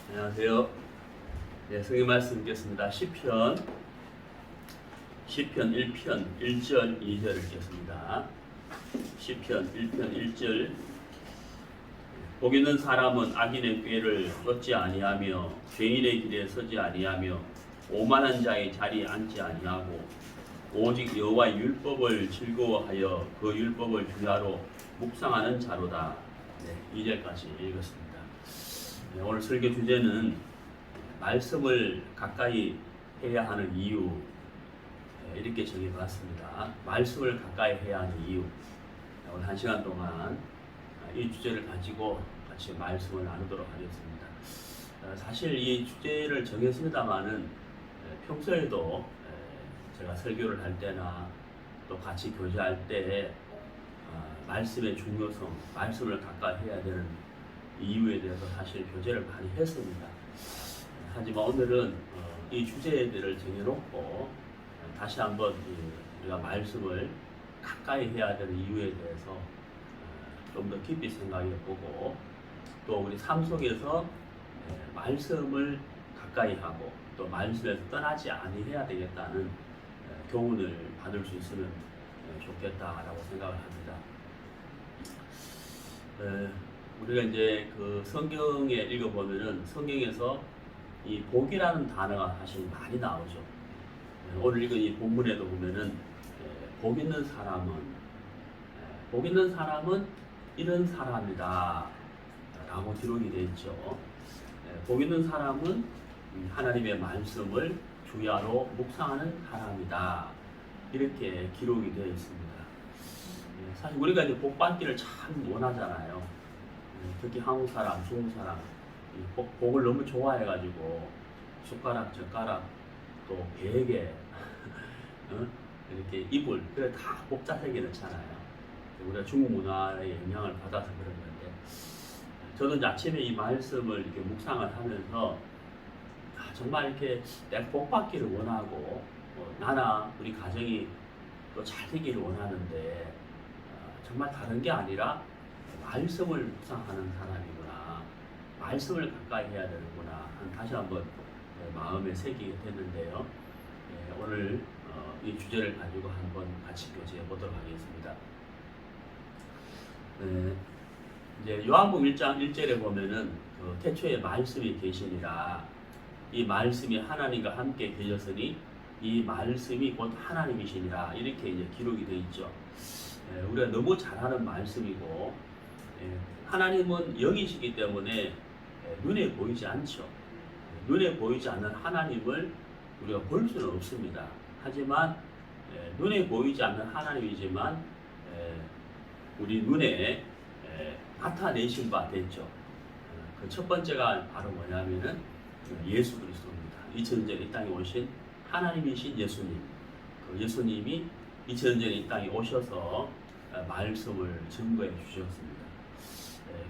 안녕하세요. 네, 성경 말씀 읽겠습니다. 시편 1편 1절 2절 읽겠습니다. 시편 1편 1절 복 있는 사람은 악인의 꾀를 쫓지 아니하며 죄인의 길에 서지 아니하며 오만한 자의 자리에 앉지 아니하고 오직 여호와의 율법을 즐거워하여 그 율법을 주야로 묵상하는 자로다. 네, 2절까지 읽었습니다. 네, 오늘 설교 주제는 말씀을 가까이 해야 하는 이유, 이렇게 정해봤습니다. 말씀을 가까이 해야 하는 이유. 오늘 1시간 동안 이 주제를 가지고 같이 말씀을 나누도록 하겠습니다. 사실 이 주제를 정했습니다만은 평소에도 제가 설교를 할 때나 또 같이 교제할 때 말씀의 중요성, 말씀을 가까이 해야 되는 이유에 대해서 사실 교제를 많이 했습니다. 하지만 오늘은 이 주제들을 정해놓고 다시 한번 우리가 말씀을 가까이 해야 되는 이유에 대해서 좀 더 깊이 생각해보고 또 우리 삶 속에서 말씀을 가까이 하고 또 말씀에서 떠나지 아니해야 되겠다는 교훈을 받을 수 있으면 좋겠다라고 생각을 합니다. 우리가 이제 그 성경에 읽어보면은 성경에서 이 복이라는 단어가 사실 많이 나오죠. 오늘 읽은 이 본문에도 보면은 복 있는 사람은 이런 사람이다 라고 기록이 되어 있죠. 복 있는 사람은 하나님의 말씀을 주야로 묵상하는 사람이다 이렇게 기록이 되어 있습니다. 사실 우리가 이제 복 받기를 참 원하잖아요. 특히 한국 사람, 중국 사람 복을 너무 좋아해가지고 숟가락, 젓가락, 또 베개 이렇게 이불 그래 다 복잡하게 넣잖아요. 우리가 중국 문화의 영향을 받아서 그런 건데 저는 아침에 이 말씀을 이렇게 묵상을 하면서 정말 이렇게 내가 복 받기를 원하고 나나 우리 가정이 또 잘 되기를 원하는데 정말 다른 게 아니라 말씀을 묵상하는 사람이구나, 말씀을 가까이 해야 되는구나 다시 한번 마음에 새기게 됐는데요. 오늘 이 주제를 가지고 한번 같이 교제해 보도록 하겠습니다. 이제 요한복음 1장 1절에 보면은 태초에 말씀이 계시니라 이 말씀이 하나님과 함께 계셨으니 이 말씀이 곧 하나님이시니라 이렇게 이제 기록이 되어 있죠. 우리가 너무 잘 아는 말씀이고 하나님은 영이시기 때문에 눈에 보이지 않죠. 눈에 보이지 않는 하나님을 우리가 볼 수는 없습니다. 하지만 눈에 보이지 않는 하나님이지만 우리 눈에 나타내신 바 됐죠. 그 첫 번째가 바로 뭐냐면은 예수 그리스도입니다. 2000년 전에 이 땅에 오신 하나님이신 예수님. 그 예수님이 2000년 전에 이 땅에 오셔서 말씀을 증거해 주셨습니다.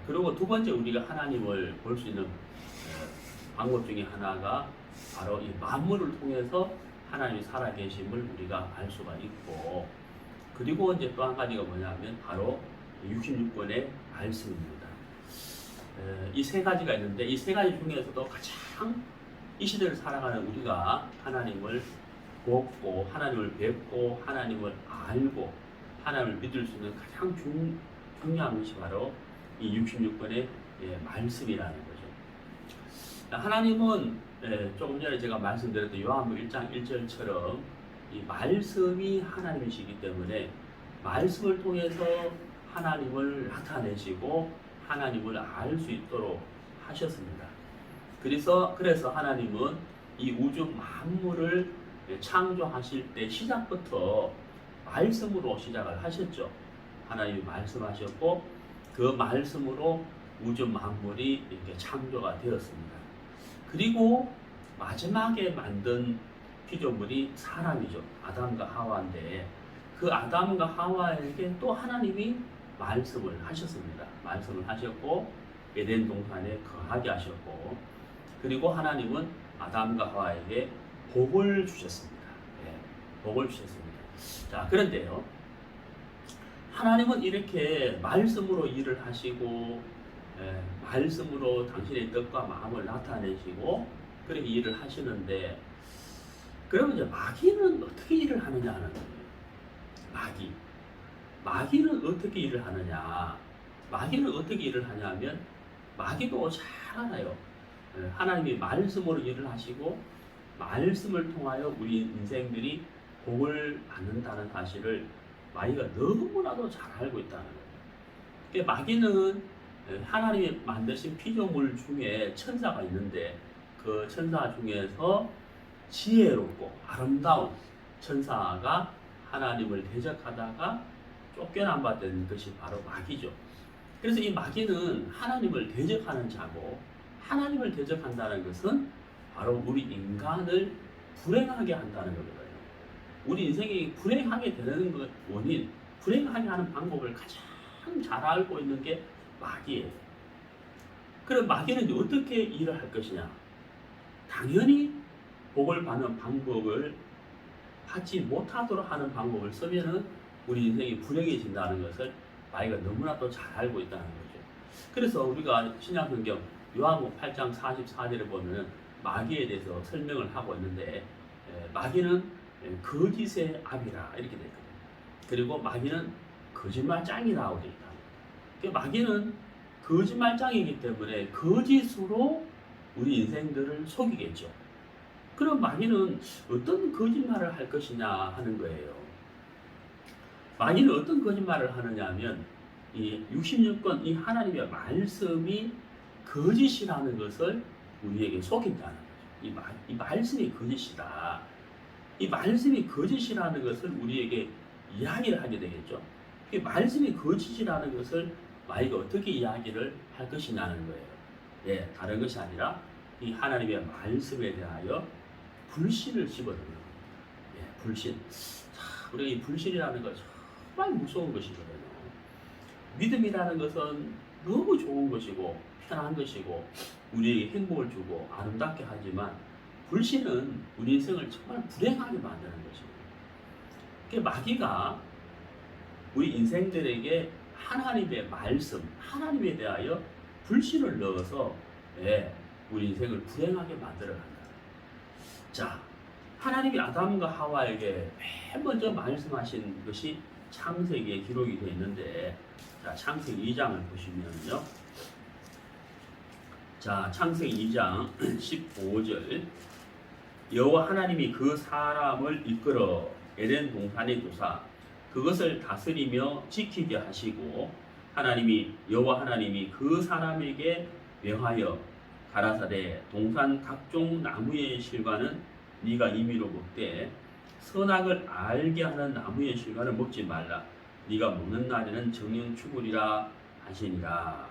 그리고 두 번째 우리가 하나님을 볼 수 있는 방법 중에 하나가 바로 이 만물을 통해서 하나님이 살아계심을 우리가 알 수가 있고, 그리고 이제 또 한 가지가 뭐냐면 바로 66권의 말씀입니다. 이 세 가지가 있는데 이 세 가지 중에서도 가장 이 시대를 살아가는 우리가 하나님을 곱고 하나님을 뵙고 하나님을 알고 하나님을 믿을 수 있는 가장 중요한 것이 바로 이 66권의 말씀이라는 거죠. 하나님은 조금 전에 제가 말씀드렸던 요한복음 1장 1절처럼 이 말씀이 하나님이시기 때문에 말씀을 통해서 하나님을 나타내시고 하나님을 알 수 있도록 하셨습니다. 그래서 하나님은 이 우주 만물을 창조하실 때 시작부터 말씀으로 시작을 하셨죠. 하나님이 말씀하셨고 그 말씀으로 우주 만물이 이렇게 창조가 되었습니다. 그리고 마지막에 만든 피조물이 사람이죠. 아담과 하와인데 그 아담과 하와에게 또 하나님이 말씀을 하셨습니다. 말씀을 하셨고 에덴 동산에 거하게 하셨고 그리고 하나님은 아담과 하와에게 복을 주셨습니다. 복을 주셨습니다. 자, 그런데요. 하나님은 이렇게 말씀으로 일을 하시고 말씀으로 당신의 뜻과 마음을 나타내시고 그렇게 일을 하시는데, 그러면 이제 마귀는 어떻게 일을 하느냐 하는 거예요. 마귀는 어떻게 일을 하느냐? 마귀는 어떻게 일을 하냐면, 마귀도 잘 알아요. 하나님이 말씀으로 일을 하시고 말씀을 통하여 우리 인생들이 복을 받는다는 사실을 마귀가 너무나도 잘 알고 있다는 거예요. 그러니까 마귀는 하나님이 만드신 피조물 중에 천사가 있는데, 그 천사 중에서 지혜롭고 아름다운 천사가 하나님을 대적하다가 쫓겨난 것이 바로 마귀죠. 그래서 이 마귀는 하나님을 대적하는 자고, 하나님을 대적한다는 것은 바로 우리 인간을 불행하게 한다는 거거든요. 우리 인생이 불행하게 되는 것 원인, 불행하게 하는 방법을 가장 잘 알고 있는 게 마귀예요. 그럼 마귀는 어떻게 일을 할 것이냐? 당연히 복을 받는 방법을 받지 못하도록 하는 방법을 쓰면은 우리 인생이 불행해진다는 것을 마귀가 너무나도 잘 알고 있다는 거죠. 그래서 우리가 신약성경 요한복음 8장 44절에 보면은 마귀에 대해서 설명을 하고 있는데, 마귀는 거짓의 아비라 이렇게 되어 있거든요. 그리고 마귀는 거짓말장이라고 되어 있다. 그러니까 마귀는 거짓말장이기 때문에 거짓으로 우리 인생들을 속이겠죠. 그럼 마귀는 어떤 거짓말을 할 것이냐 하는 거예요. 마귀는 어떤 거짓말을 하느냐 하면, 이 66권 이 하나님의 말씀이 거짓이라는 것을 우리에게 속인다는 거죠. 이 말씀이 거짓이다. 이 말씀이 거짓이라는 것을 우리에게 이야기를 하게 되겠죠. 이 말씀이 거짓이라는 것을 마귀가 어떻게 이야기를 할 것이냐는 거예요. 예, 다른 것이 아니라 이 하나님의 말씀에 대하여 불신을 집어넣는 거예요. 예, 불신. 자, 우리가 이 불신이라는 것 정말 무서운 것이거든요. 믿음이라는 것은 너무 좋은 것이고 편한 것이고 우리에게 행복을 주고 아름답게 하지만, 불신은 우리 인생을 정말 불행하게 만드는 것입니다. 그러니까 마귀가 우리 인생들에게 하나님의 말씀, 하나님에 대하여 불신을 넣어서 우리 인생을 불행하게 만들어 간다. 자, 하나님이 아담과 하와에게 맨 먼저 말씀하신 것이 창세기에 기록이 되어 있는데, 자, 창세기 2장을 보시면요. 자, 창세기 2장 15절. 여호와 하나님이 그 사람을 이끌어 에덴 동산에 두사 그것을 다스리며 지키게 하시고, 여호와 하나님이 그 사람에게 명하여 가라사대 동산 각종 나무의 실과는 네가 임의로 먹되 선악을 알게 하는 나무의 실과는 먹지 말라. 네가 먹는 날에는 정령 죽으리라 하시니라.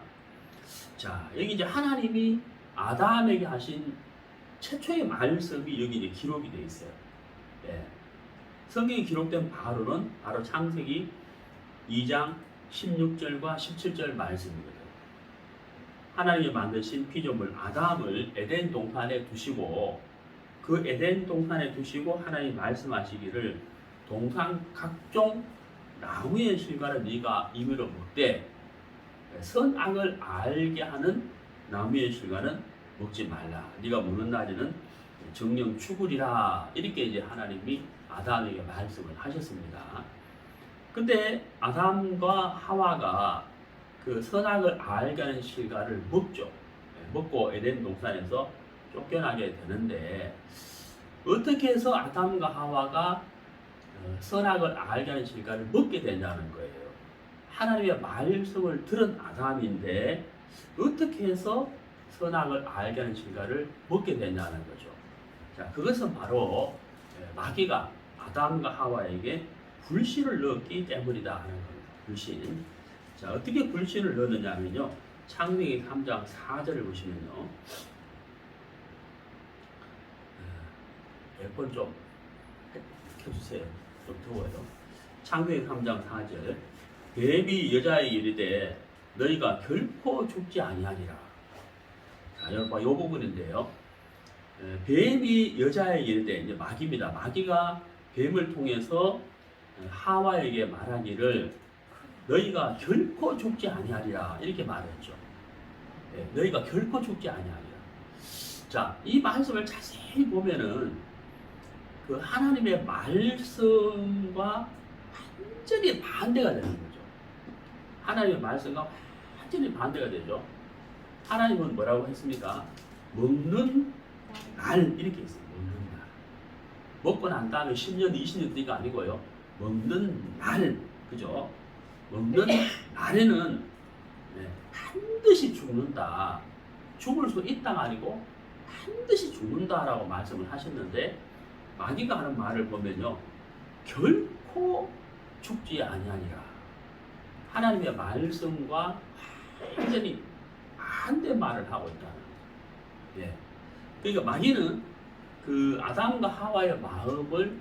자, 여기 이제 하나님이 아담에게 하신 최초의 말씀이 여기 이제 기록이 되어 있어요. 예. 성경에 기록된 바로는 바로 창세기 2장 16절과 17절 말씀이거든요. 하나님이 만드신 피조물 아담을 에덴 동산에 두시고, 그 에덴 동산에 두시고 하나님 말씀하시기를 동산 각종 나무의 실과를 네가 임의로 먹되 선악을 알게 하는 나무의 실과는 먹지 말라. 네가 먹는 날에는 정령 죽으리라. 이렇게 이제 하나님이 아담에게 말씀을 하셨습니다. 근데 아담과 하와가 그 선악을 알게 하는 실과를 먹죠. 먹고 에덴 동산에서 쫓겨나게 되는데, 어떻게 해서 아담과 하와가 선악을 알게 하는 실과를 먹게 되냐는 거예요. 하나님의 말씀을 들은 아담인데 어떻게 해서 선악을 알게 하는 실과를 먹게 되냐는 거죠. 자, 그것은 바로 마귀가 아담과 하와에게 불신을 넣었기 때문이다 하는 겁니다. 불신. 자, 어떻게 불신을 넣느냐면요. 창세기 3장 4절을 보시면요. 에어컨 좀 켜주세요. 좀 더워요. 창세기 3장 4절. 뱀이 여자에게 이르되 너희가 결코 죽지 아니하리라. 자, 여러분, 이 부분인데요. 뱀이 여자에게 이르되, 이제 마귀입니다. 마귀가 뱀을 통해서 하와에게 말하기를 너희가 결코 죽지 아니하리라 이렇게 말했죠. 예, 너희가 결코 죽지 아니하리라. 자, 이 말씀을 자세히 보면은 그 하나님의 말씀과 완전히 반대가 되는 거죠. 하나님의 말씀과 완전히 반대가 되죠. 하나님은 뭐라고 했습니까? 먹는 날 이렇게 했어요. 먹는 날. 먹고 난 다음에 10년, 20년 뒤가 아니고요. 먹는 날, 그죠? 먹는 날에는 반드시 죽는다. 죽을 수 있다가 아니고 반드시 죽는다라고 말씀을 하셨는데 마귀가 하는 말을 보면요. 결코 죽지 아니하니라. 하나님의 말씀과 완전히 반대 말을 하고 있다는 거죠. 예. 그러니까 마귀는 그 아담과 하와의 마음을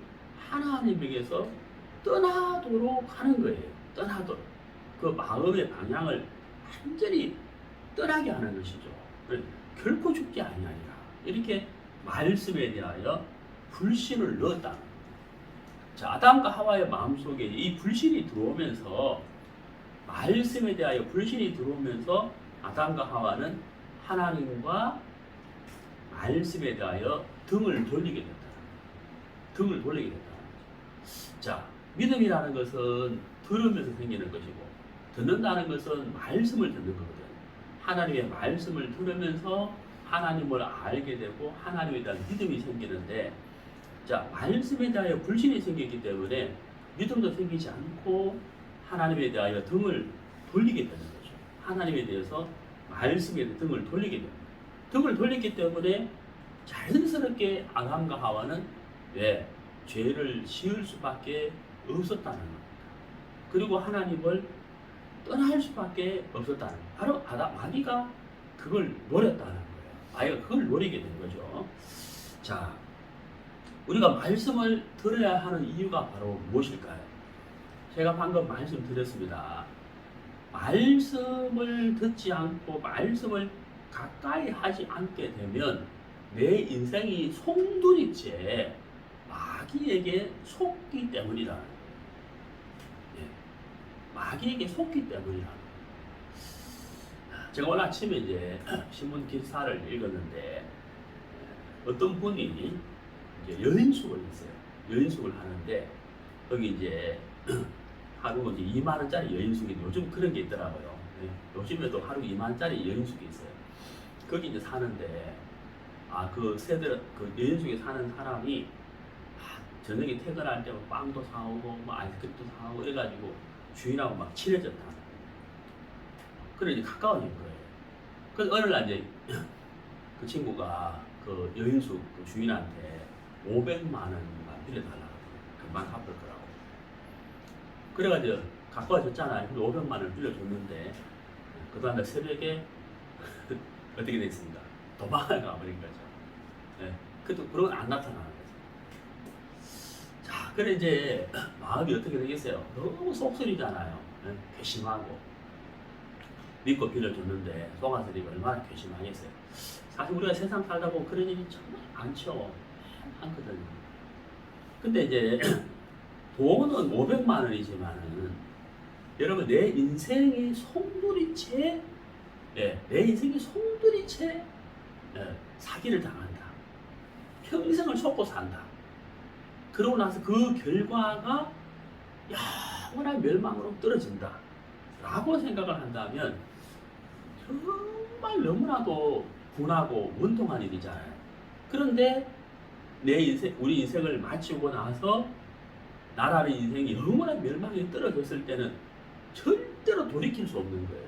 하나님에게서 떠나도록 하는 거예요. 떠나도록. 그 마음의 방향을 완전히 떠나게 하는 것이죠. 결코 죽지 아니하리라. 이렇게 말씀에 대하여 불신을 넣었다는 거예요. 자, 아담과 하와의 마음속에 이 불신이 들어오면서 말씀에 대하여 불신이 들어오면서 아담과 하와는 하나님과 말씀에 대하여 등을 돌리게 됐다. 등을 돌리게 됐다. 자, 믿음이라는 것은 들으면서 생기는 것이고 듣는다는 것은 말씀을 듣는 거거든. 하나님의 말씀을 들으면서 하나님을 알게 되고 하나님에 대한 믿음이 생기는데 자, 말씀에 대하여 불신이 생겼기 때문에 믿음도 생기지 않고 하나님에 대하여 등을 돌리게 되는 거죠. 하나님에 대해서 말씀에 대해 등을 돌리게 됩니다. 등을 돌리기 때문에 자연스럽게 아담과 하와는 왜 죄를 지을 수밖에 없었다는 겁니다. 그리고 하나님을 떠날 수밖에 없었다는 거예요. 바로 마귀가 그걸 노렸다는 거예요. 마귀가 그걸 노리게 된 거죠. 자, 우리가 말씀을 들어야 하는 이유가 바로 무엇일까요? 제가 방금 말씀드렸습니다. 말씀을 듣지 않고 말씀을 가까이 하지 않게 되면 내 인생이 송두리째 마귀에게 속기 때문이라는 거예요. 예. 마귀에게 속기 때문이라는 거예요. 제가 오늘 아침에 이제 신문 기사를 읽었는데 어떤 분이 이제 여인숙을 했어요. 여인숙을 하는데 거기 이제 하루 이제 2만 원짜리 여인숙이 요즘 그런 게 있더라고요. 요즘에도 하루 2만 원짜리 여인숙이 있어요. 거기 이제 사는데 그 여인숙에 사는 사람이 저녁에 퇴근할 때 빵도 사오고 뭐 아이스크림도 사오고 이래가지고 주인하고 막 친해졌다. 그래 이제 가까워진 거예요. 그래서 어느 날 이제 그 친구가 그 여인숙 그 주인한테 500만 원만 빌려달라고 금방 갚을 거라고. 그래가지고 가까워졌잖아요. 근데 500만 원을 빌려줬는데 그 다음에 새벽에 어떻게 됐습니까? 도망을 가버린 거죠. 네. 그러고 안 나타나는 거죠. 자, 그래 이제 마음이 어떻게 되겠어요? 너무 속쓰리잖아요. 네? 괘씸하고 믿고 빌려줬는데 속아서리가 얼마나 괘씸하겠어요. 사실 우리가 세상 살다 보면 그런 일이 정말 많죠. 많거든요. 근데 이제 돈은 500만 원이지만은 여러분 내 인생이 송두리째 내 인생이 송두리째 사기를 당한다. 평생을 속고 산다. 그러고 나서 그 결과가 영원한 멸망으로 떨어진다. 라고 생각을 한다면 정말 너무나도 분하고 원통한 일이잖아요. 그런데 우리 인생을 마치고 나서 나라는 인생이 영원한 멸망에 떨어졌을 때는 절대로 돌이킬 수 없는 거예요.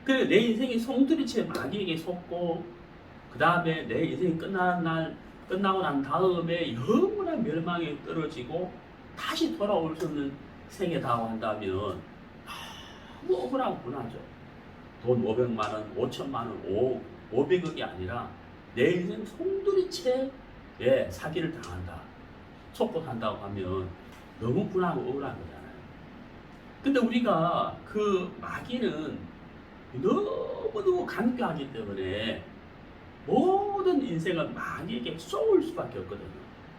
그래 내 인생이 송두리째 마귀에게 속고 그 다음에 내 인생이 끝나고 난 다음에 영원한 멸망에 떨어지고 다시 돌아올 수 없는 생에 다한다면 너무 억울하고 분하죠. 돈 500만 원, 5천만 원, 500억이 아니라 내 인생 송두리째 사기를 당한다. 속고 산다고 하면 너무 분하고 억울한 거잖아요. 근데 우리가 그 마귀는 너무너무 간교하기 때문에 모든 인생은 마귀에게 쏠 수밖에 없거든요.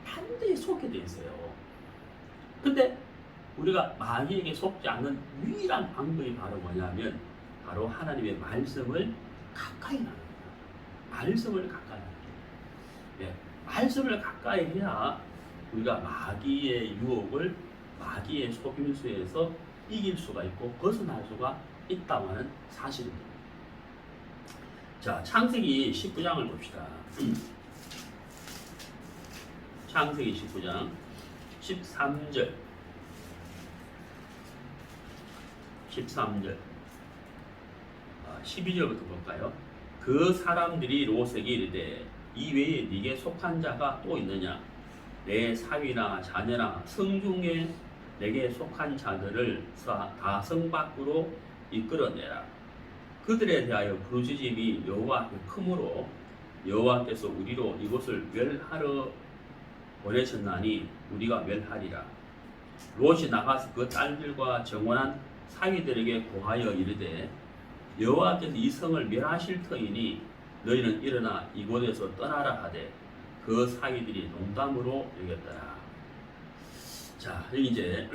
반드시 속게 돼 있어요. 근데 우리가 마귀에게 속지 않는 유일한 방법이 바로 뭐냐면 바로 하나님의 말씀을 가까이 나눕니다. 말씀을 가까이 나눕니다. 예, 말씀을 가까이 해야 우리가 마귀의 유혹을 마귀의 속임수에서 이길 수가 있고 벗어날 수가 있다고 하는 사실입니다. 자, 창세기 19장을 봅시다. 창세기 19장 13절 12절부터 볼까요? 그 사람들이 롯에게 이르되 이 외에 네게 속한 자가 또 있느냐? 내 사위나 자녀나 성중에 내게 속한 자들을 다 성 밖으로 이끌어내라. 그들에 대하여 부르짖음이 여호와 앞에 크므로 여호와께서 우리로 이곳을 멸하러 보내셨나니 우리가 멸하리라. 롯이 나가서 그 딸들과 정원한 사위들에게 고하여 이르되 여호와께서 이 성을 멸하실 터이니 너희는 일어나 이곳에서 떠나라 하되 그 사위들이 농담으로 여겼더라. 자, 여기 이제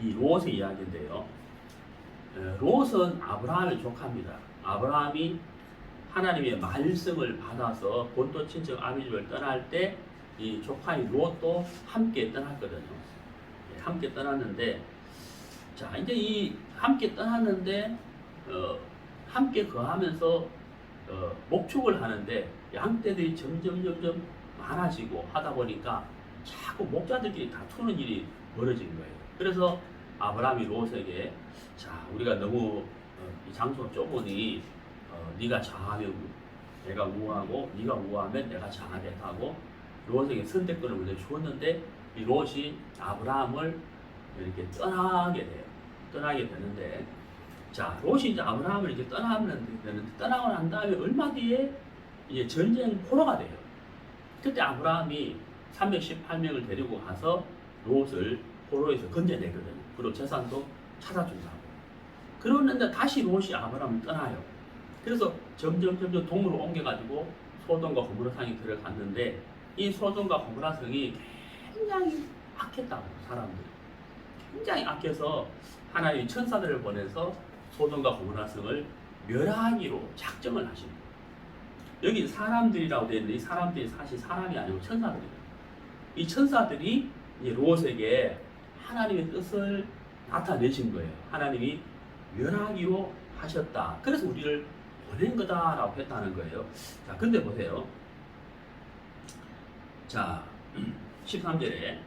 이 롯의 이야기인데요. 롯은 아브라함의 조카입니다. 아브라함이 하나님의 말씀을 받아서 본토 친척 아비집을 떠날 때 이 조카인 롯도 함께 떠났거든요. 함께 떠났는데, 자, 이제 이 함께 떠났는데 함께 거하면서 목축을 하는데 양떼들이 점점 많아지고 하다 보니까 자꾸 목자들끼리 다투는 일이 벌어진 거예요. 그래서 아브라함이 롯에게, 자, 우리가 너무 이 장소가 좁으니 네가 장하면 내가 우하고 네가 우하면 내가 장하겠다 하고 롯에게 선택권을 먼저 주었는데 이 롯이 아브라함을 이렇게 떠나게 돼요. 떠나게 되는데, 자, 롯이 이제 아브라함을 이렇게 떠나고 난 다음에 얼마 뒤에 이제 전쟁 포로가 돼요. 그때 아브라함이 318명을 데리고 가서 롯을 포로에서 건져내거든요. 그리고 재산도 찾아준다고. 그러는데 다시 롯이 아브라함을 떠나요. 그래서 점점 동으로 옮겨가지고 소돔과 고모라 성에 들어갔는데 이 소돔과 고모라 성이 굉장히 악했다고, 사람들이. 굉장히 악해서 하나님이 천사들을 보내서 소돔과 고모라 성을 멸하기로 작정을 하십니다. 여기 사람들이라고 되어 있는데 이 사람들이 사실 사람이 아니고 천사들이에요. 이 천사들이 이제 롯에게 하나님의 뜻을 나타내신 거예요. 하나님이 멸하기로 하셨다. 그래서 우리를 보낸 거다라고 했다는 거예요. 자, 근데 보세요. 자, 13절에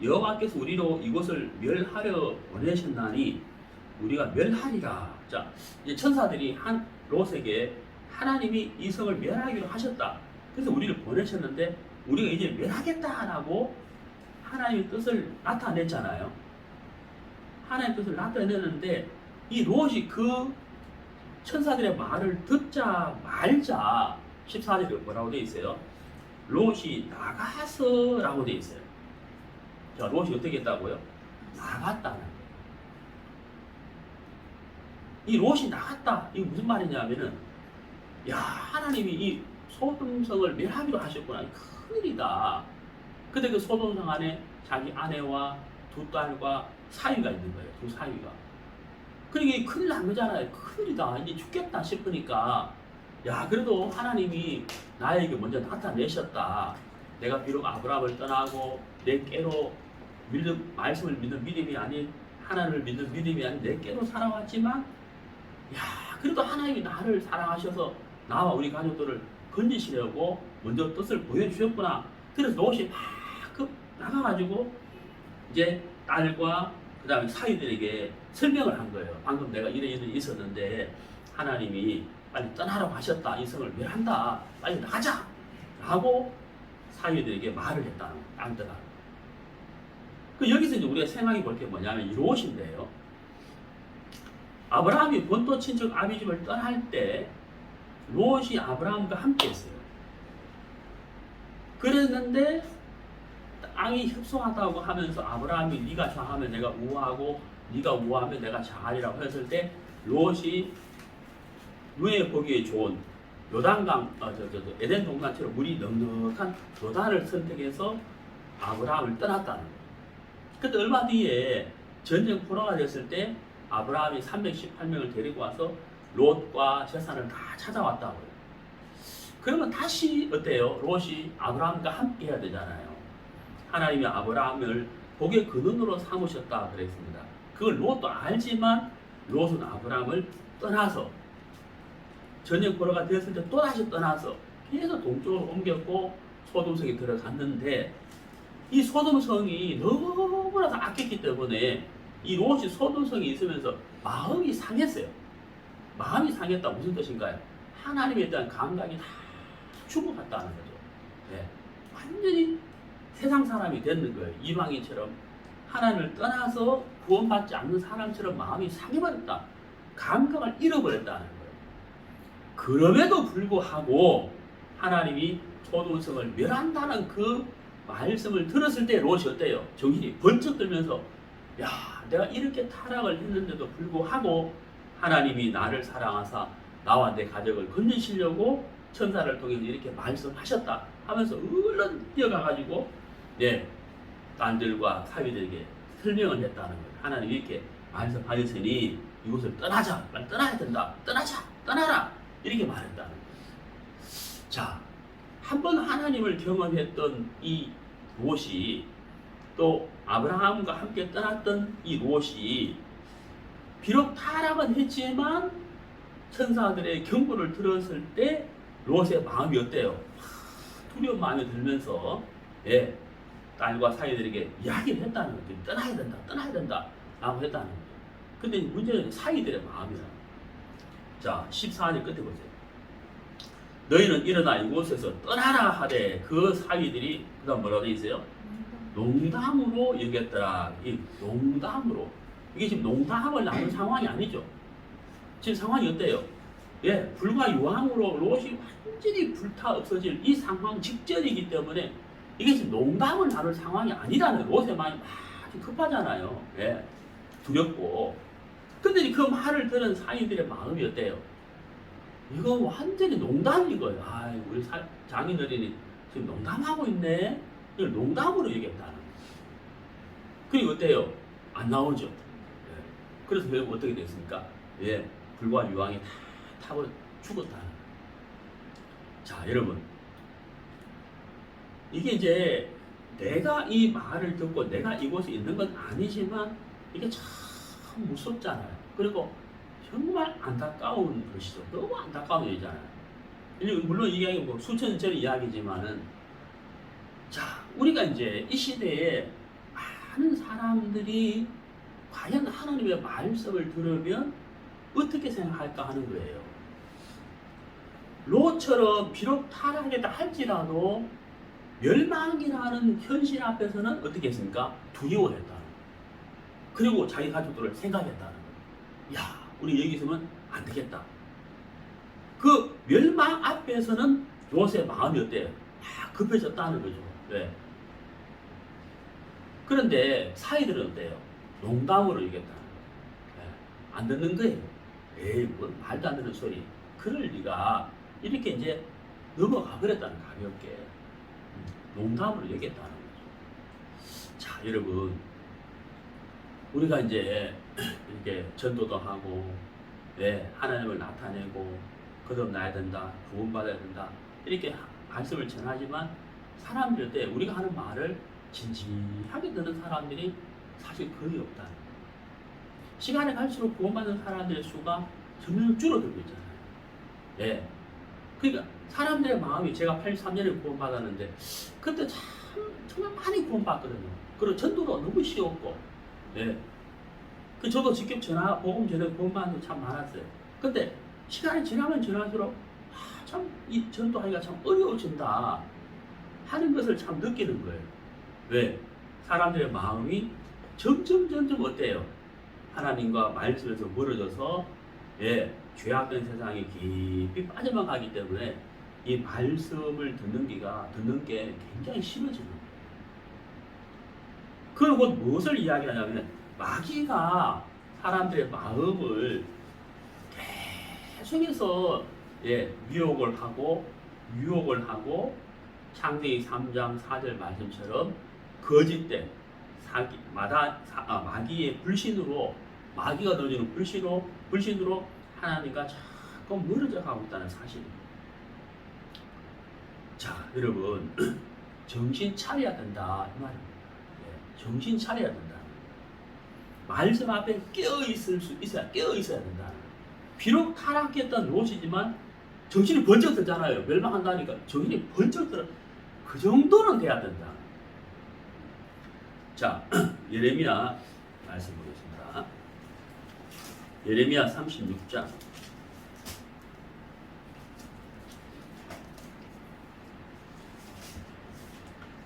여호와께서 우리로 이곳을 멸하려 보내셨나니 우리가 멸하리라. 자, 이제 천사들이 롯에게 하나님이 이 성을 멸하기로 하셨다. 그래서 우리를 보내셨는데 우리가 이제 멸하겠다라고 하나님의 뜻을 나타냈잖아요. 하나님의 뜻을 나타내는데 이 롯이 그 천사들의 말을 듣자 말자 14절에 뭐라고 되어 있어요? 롯이 나가서 라고 되어 있어요. 자, 롯이 어떻게 했다고요? 나갔다는 거예요. 이 롯이 나갔다. 이게 무슨 말이냐면은, 야, 하나님이 이 소돔성을 멸하기로 하셨구나. 큰일이다. 근데 그 소돔성 안에 자기 아내와 두 딸과 사위가 있는 거예요. 두 사위가. 그러니까 큰일 난 거잖아요. 큰일이다. 이제 죽겠다 싶으니까, 야, 그래도 하나님이 나에게 먼저 나타내셨다. 내가 비록 아브라함을 떠나고 내 깨로 말씀을 믿는 믿음이 아닌 하나님을 믿는 믿음이 아닌 내 깨로 살아왔지만, 야, 그래도 하나님이 나를 사랑하셔서 나와 우리 가족들을 건지시려고 먼저 뜻을 보여주셨구나. 그래서 롯이 막 나가가지고 이제 딸과 그 다음에 사위들에게 설명을 한 거예요. 방금 내가 이런 일이 있었는데 하나님이 빨리 떠나라고 하셨다. 이 성을 멸한다. 빨리 나가자. 라고 사위들에게 말을 했다는 거예요. 안더라. 여기서 이제 우리가 생각해 볼 게 뭐냐면 이 롯인데요. 아브라함이 본토 친척 아비집을 떠날 때 롯이 아브라함과 함께 했어요. 그랬는데 땅이 협소하다고 하면서 아브라함이 네가 좌하면 내가 우하고 네가 우하면 내가 좌하리라고 했을 때 롯이 눈에 보기에 좋은 요단강, 에덴 동산처럼 물이 넉넉한 요단을 선택해서 아브라함을 떠났다는 거예요. 그때 얼마 뒤에 전쟁 포로가 됐을 때 아브라함이 318명을 데리고 와서 롯과 재산을 다 찾아왔다고요. 그러면 다시 어때요? 롯이 아브라함과 함께 해야 되잖아요. 하나님이 아브라함을 복의 근원으로 삼으셨다 그랬습니다. 그걸 롯도 알지만 롯은 아브라함을 떠나서 저녁 보러가 되었을 때 또다시 떠나서 계속 동쪽으로 옮겼고 소돔성에 들어갔는데 이 소돔성이 너무나도 아꼈기 때문에 이 롯이 소돔성에 있으면서 마음이 상했어요. 마음이 상했다 무슨 뜻인가요? 하나님에 대한 감각이 다 죽어갔다는 거죠. 네. 완전히 세상 사람이 됐는 거예요. 이방인처럼 하나님을 떠나서 구원받지 않는 사람처럼 마음이 상해버렸다. 감각을 잃어버렸다는 거예요. 그럼에도 불구하고 하나님이 소돔성을 멸한다는 그 말씀을 들었을 때 롯이 어때요? 정신이 번쩍 들면서 야, 내가 이렇게 타락을 했는데도 불구하고 하나님이 나를 사랑하사 나와 내 가족을 건지시려고 천사를 통해서 이렇게 말씀하셨다 하면서 얼른 뛰어가가지고 딸들과 사위들에게 설명을 했다는 거예요. 하나님이 이렇게 말씀하셨으니 이곳을 떠나자, 빨리 떠나야 된다, 떠나자, 떠나라 이렇게 말했다는 거예요. 자, 한번 하나님을 경험했던 이 롯이 또 아브라함과 함께 떠났던 이 롯이 비록 타락은 했지만 천사들의 경고를 들었을 때 롯의 마음이 어때요? 두려운 마음이 들면서 딸과 사위들에게 이야기를 했다는 거죠. 떠나야 된다, 떠나야 된다 라고 했다는 거죠. 근데 문제는 사위들의 마음이라. 자, 14절 끝에 보세요. 너희는 일어나 이곳에서 떠나라 하되 그 사위들이 그 다음 뭐라고 되어 있어요? 농담으로 여겼더라. 이 농담으로. 이게 지금 농담을 나눈 상황이 아니죠. 지금 상황이 어때요? 불과 유황으로 롯이 완전히 불타 없어질 이 상황 직전이기 때문에 이게 지금 농담을 나눌 상황이 아니라는 롯의 마음이 막 급하잖아요. 두렵고. 근데 그 말을 들은 사위들의 마음이 어때요? 이거 완전히 농담인 거예요. 우리 장인어른이 지금 농담하고 있네. 이걸 농담으로 얘기했다는 거예요. 그리고 어때요? 안 나오죠. 그래서 결국 어떻게 됐습니까? 불과 유황이 다 타고 죽었다는 거예요. 자, 여러분. 이게 이제 내가 이 말을 듣고 내가 이곳에 있는 건 아니지만 이게 참 무섭잖아요. 그리고 정말 안타까운 것이죠. 너무 안타까운 일이잖아요. 물론 이 이야기 뭐 수천 년 전 이야기지만은 자, 우리가 이제 이 시대에 많은 사람들이 과연 하나님의 말씀을 들으면 어떻게 생각할까 하는 거예요. 롯처럼 비록 타락했다 할지라도 멸망이라는 현실 앞에서는 어떻게 했습니까? 두려워했다는 거예요. 그리고 자기 가족들을 생각했다는 거예요. 야, 우리 여기 있으면 안 되겠다. 그 멸망 앞에서는 롯의 마음이 어때요? 급해졌다는 거죠. 그런데 사이들은 어때요? 농담으로 얘기했다는 거예요. 안 듣는 거예요. 뭐 말도 안 되는 소리. 그럴 리가 이렇게 이제 넘어가 버렸다는 가볍게. 농담으로 얘기했다는 거죠. 자, 여러분. 우리가 이제 이렇게 전도도 하고, 하나님을 나타내고, 거듭나야 된다, 구원받아야 된다, 이렇게 말씀을 전하지만, 사람들 때 우리가 하는 말을 진지하게 듣는 사람들이 사실 거의 없다는 거예요. 시간이 갈수록 구원받는 사람들의 수가 점점 줄어들고 있잖아요. 그러니까 사람들의 마음이 제가 83년에 구원받았는데, 그때 정말 많이 구원받거든요. 그리고 전도도 너무 쉬웠고, 저도 직접 복음 전에 구원받는 게 참 많았어요. 근데 시간이 지나면 지날수록 참 이 전도하기가 참 어려워진다 하는 것을 참 느끼는 거예요. 왜? 사람들의 마음이 점점 어때요? 하나님과 말씀에서 멀어져서 죄악된 세상에 깊이 빠져만 가기 때문에 이 말씀을 듣는 게 굉장히 싫어지는 거예요. 그리고 무엇을 이야기하냐면 마귀가 사람들의 마음을 계속해서 유혹을 하고 창세기 3장 4절 말씀처럼 거짓된 마귀의 불신으로 마귀가 던지는 불신으로 하나님과 자꾸 멀어져 가고 있다는 사실입니다. 자, 여러분 정신 차려야 된다 이 말입니다. 정신 차려야 된다. 말씀 앞에 깨어 있어야 된다. 비록 타락했던 롯이지만 정신이 번쩍 들잖아요. 멸망한다니까 정신이 번쩍 들어. 그 정도는 돼야 된다. 자, 예레미야 말씀 보겠습니다. 예레미야 36장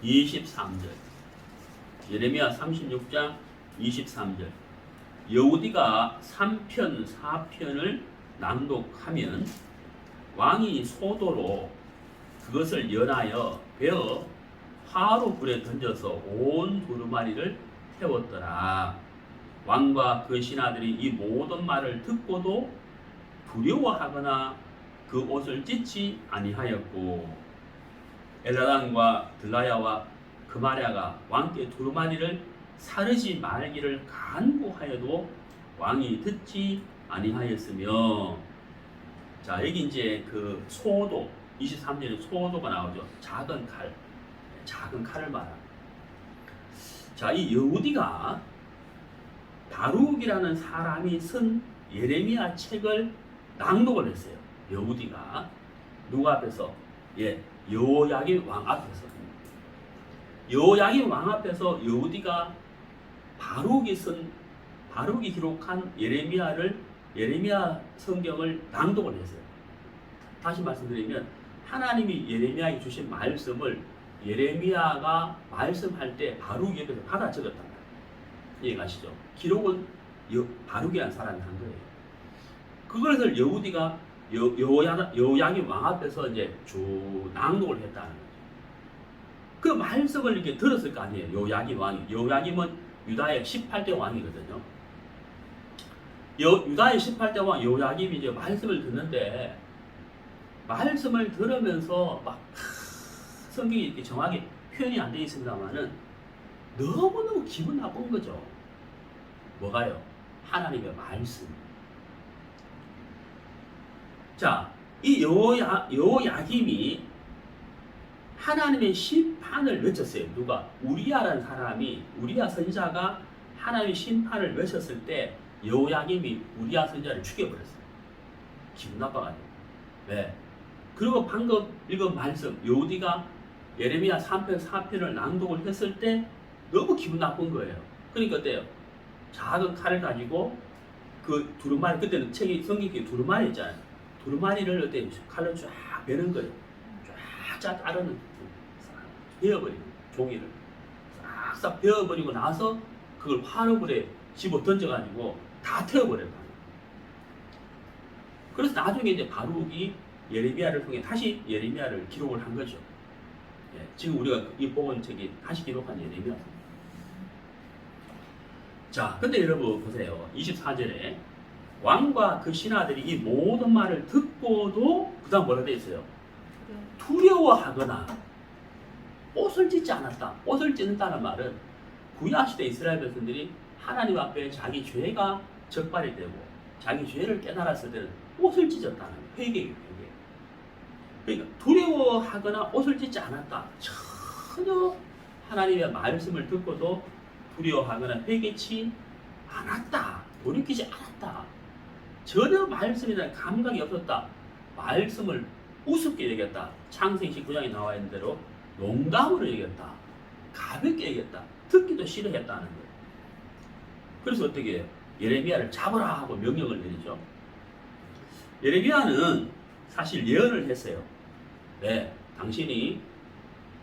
23절. 예레미야 36장 23절. 여우디가 3편 4편을 낭독하면 왕이 소도로 그것을 연하여 베어 화로 불에 던져서 온 두루마리를 태웠더라. 왕과 그 신하들이 이 모든 말을 듣고도 두려워하거나 그 옷을 찢지 아니하였고, 엘라단과 들라야와 그마랴가 왕께 두루마리를 사르지 말기를 간구하여도 왕이 듣지 아니하였으며. 자, 여기 이제 그 소도 23절에 소도가 나오죠. 작은 칼을 말합니다. 자, 이 여우디가 바룩이라는 사람이 쓴 예레미야 책을 낭독을 했어요. 여우디가 누구 앞에서? 여호야김 왕 앞에서. 여호야김 왕 앞에서 여우디가 바룩이 기록한 예레미야 성경을 낭독을 했어요. 다시 말씀드리면 하나님이 예레미야에게 주신 말씀을 예레미야가 말씀할 때 바룩이 옆에서 받아 적었단 말이에요. 이해가시죠? 기록은 바룩이라는 사람이 한 거예요. 그것을 여우디가 여호야김 왕 앞에서 이제 쭉 낭독을 했다는 거죠. 그 말씀을 이렇게 들었을 거 아니에요. 여호야김 왕이. 여호야김은 유다의 18대 왕이거든요. 유다의 18대 왕 여호야김이 이제 말씀을 듣는데, 말씀을 들으면서 막 성경이 이렇게 정확히 표현이 안 되어 있습니다만은 너무너무 기분 나쁜 거죠. 뭐가요? 하나님의 말씀. 자, 이 여호야김이 하나님의 심판을 외쳤어요. 누가? 우리야라는 사람이, 우리야 선지자가 하나님의 심판을 외쳤을 때 여호야김이 우리야 선지자를 죽여버렸어요. 기분 나빠가지고. 네. 그리고 방금 읽은 말씀, 여우디가 예레미야 3편 4편을 낭독을 했을 때 너무 기분 나쁜 거예요. 그러니까 어때요? 작은 칼을 가지고 그 두루마리, 그때는 성경에 두루마리 있잖아요. 두루마리를 어때? 칼로 쫙 베는 거예요. 쫙 자르는, 베어버리고, 종이를 싹싹 베어버리고 나서 그걸 화로불에 집어 던져가지고 다 태워버려요. 그래서 나중에 이제 바룩이 예레미야를 통해 다시 예레미야를 기록을 한 거죠. 지금 우리가 이 복은 책이 다시 기록한 예레미야. 자, 근데 여러분 보세요. 24절에 왕과 그 신하들이 이 모든 말을 듣고도 그 다음 뭐라 되어 있어요? 두려워하거나 옷을 찢지 않았다. 옷을 찢는다는 말은 구약시대 이스라엘 백성들이 하나님 앞에 자기 죄가 적발이 되고 자기 죄를 깨달았을 때는 옷을 찢었다는 회개예요. 그러니까 두려워하거나 옷을 찢지 않았다. 전혀 하나님의 말씀을 듣고도 두려워하거나 회개치 않았다. 돌이키지 않았다. 전혀 말씀에 대한 감각이 없었다. 말씀을 우습게 여겼다. 창세기 19장에 나와 있는 대로 농담으로 여겼다. 가볍게 여겼다. 듣기도 싫어했다는 거예요. 그래서 어떻게 해요? 예레미야를 잡으라 하고 명령을 내리죠. 예레미야는 사실 예언을 했어요. 네, 당신이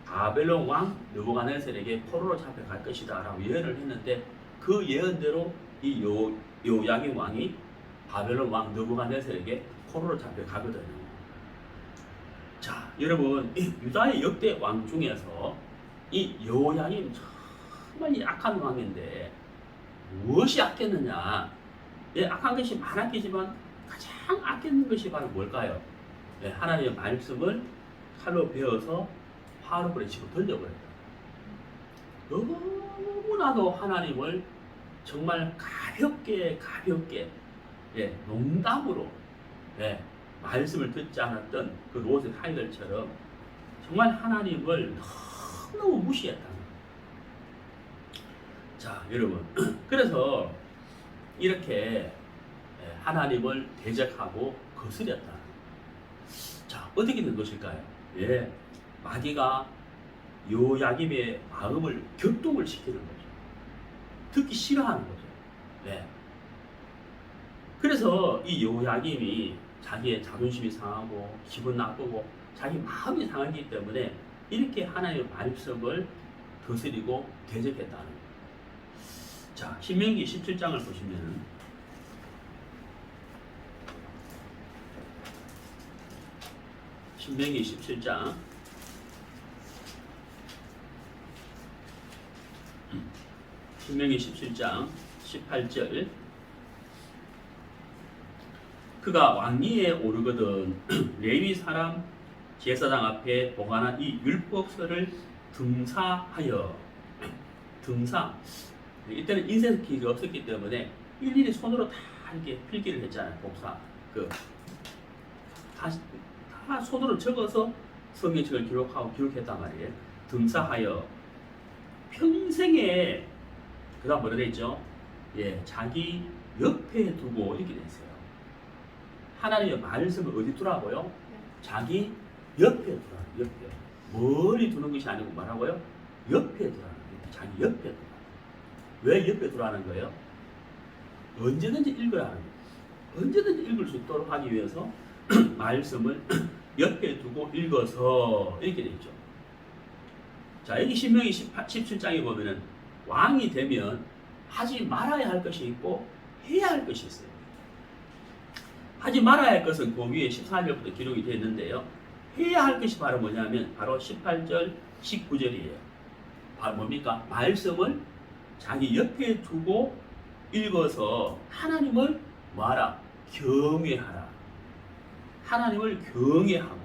바벨론 왕 느부갓네살에게 포로로 잡혀갈 것이다 라고 예언을 했는데, 그 예언대로 이 여호야김 왕이 바벨론 왕 느부갓네살에게 포로로 잡혀가거든요. 자, 여러분, 이 유다의 역대 왕 중에서 이 여호야김 정말 악한 왕인데 무엇이 악했느냐? 악한 것이 많았겠지만 가장 악했는 것이 바로 뭘까요? 하나님의 말씀을 칼로 베어서 화로불에 집어 던져버렸다. 너무나도 하나님을 정말 가볍게 예, 농담으로 예, 말씀을 듣지 않았던 그 롯의 아이들처럼 정말 하나님을 너무 무시했다는 거예요. 자, 여러분, 그래서 이렇게 하나님을 대적하고 거스렸다. 자, 어떻게 된 것일까요? 예, 마귀가 요야김의 마음을 격동을 시키는 거죠. 듣기 싫어하는 거죠. 예. 그래서 이 요야김이 자기의 자존심이 상하고 기분 나쁘고 자기 마음이 상하기 때문에 이렇게 하나님의 말씀을 거스리고 대적했다는 거예요. 자, 신명기 17장을 보시면은 신명기 17장 신명기 17장 18절 그가 왕위에 오르거든 레위 사람 제사장 앞에 보관한 이 율법서를 등사하여 등사 이때는 인쇄기가 없었기 때문에 일일이 손으로 다 이렇게 필기를 했잖아요. 복사 다 손으로 적어서 성경책을 기록했단 말이에요. 등사하여 평생에 그다음 뭐라 되어 예, 자기 옆에 두고 이렇게 됐어요. 하나님의 말씀을 어디 두라고요? 자기 옆에 두라. 옆에. 멀리 두는 것이 아니고 뭐라고요? 옆에 두라는 거예요. 자기 옆에 두라. 왜 옆에 두라는 거예요? 언제든지 읽으라는 거예요. 언제든지 읽을 수 있도록 하기 위해서 말씀을 옆에 두고 읽어서 이렇게 되어 있죠. 자, 여기 신명기 17장에 보면은 왕이 되면 하지 말아야 할 것이 있고 해야 할 것이 있어요. 하지 말아야 할 것은 그 위에 14절부터 기록이 되어 있는데요. 해야 할 것이 바로 뭐냐면 바로 18절, 19절이에요. 바로 뭡니까? 말씀을 자기 옆에 두고 읽어서 하나님을 뭐하라? 경외하라. 하나님을 경외하고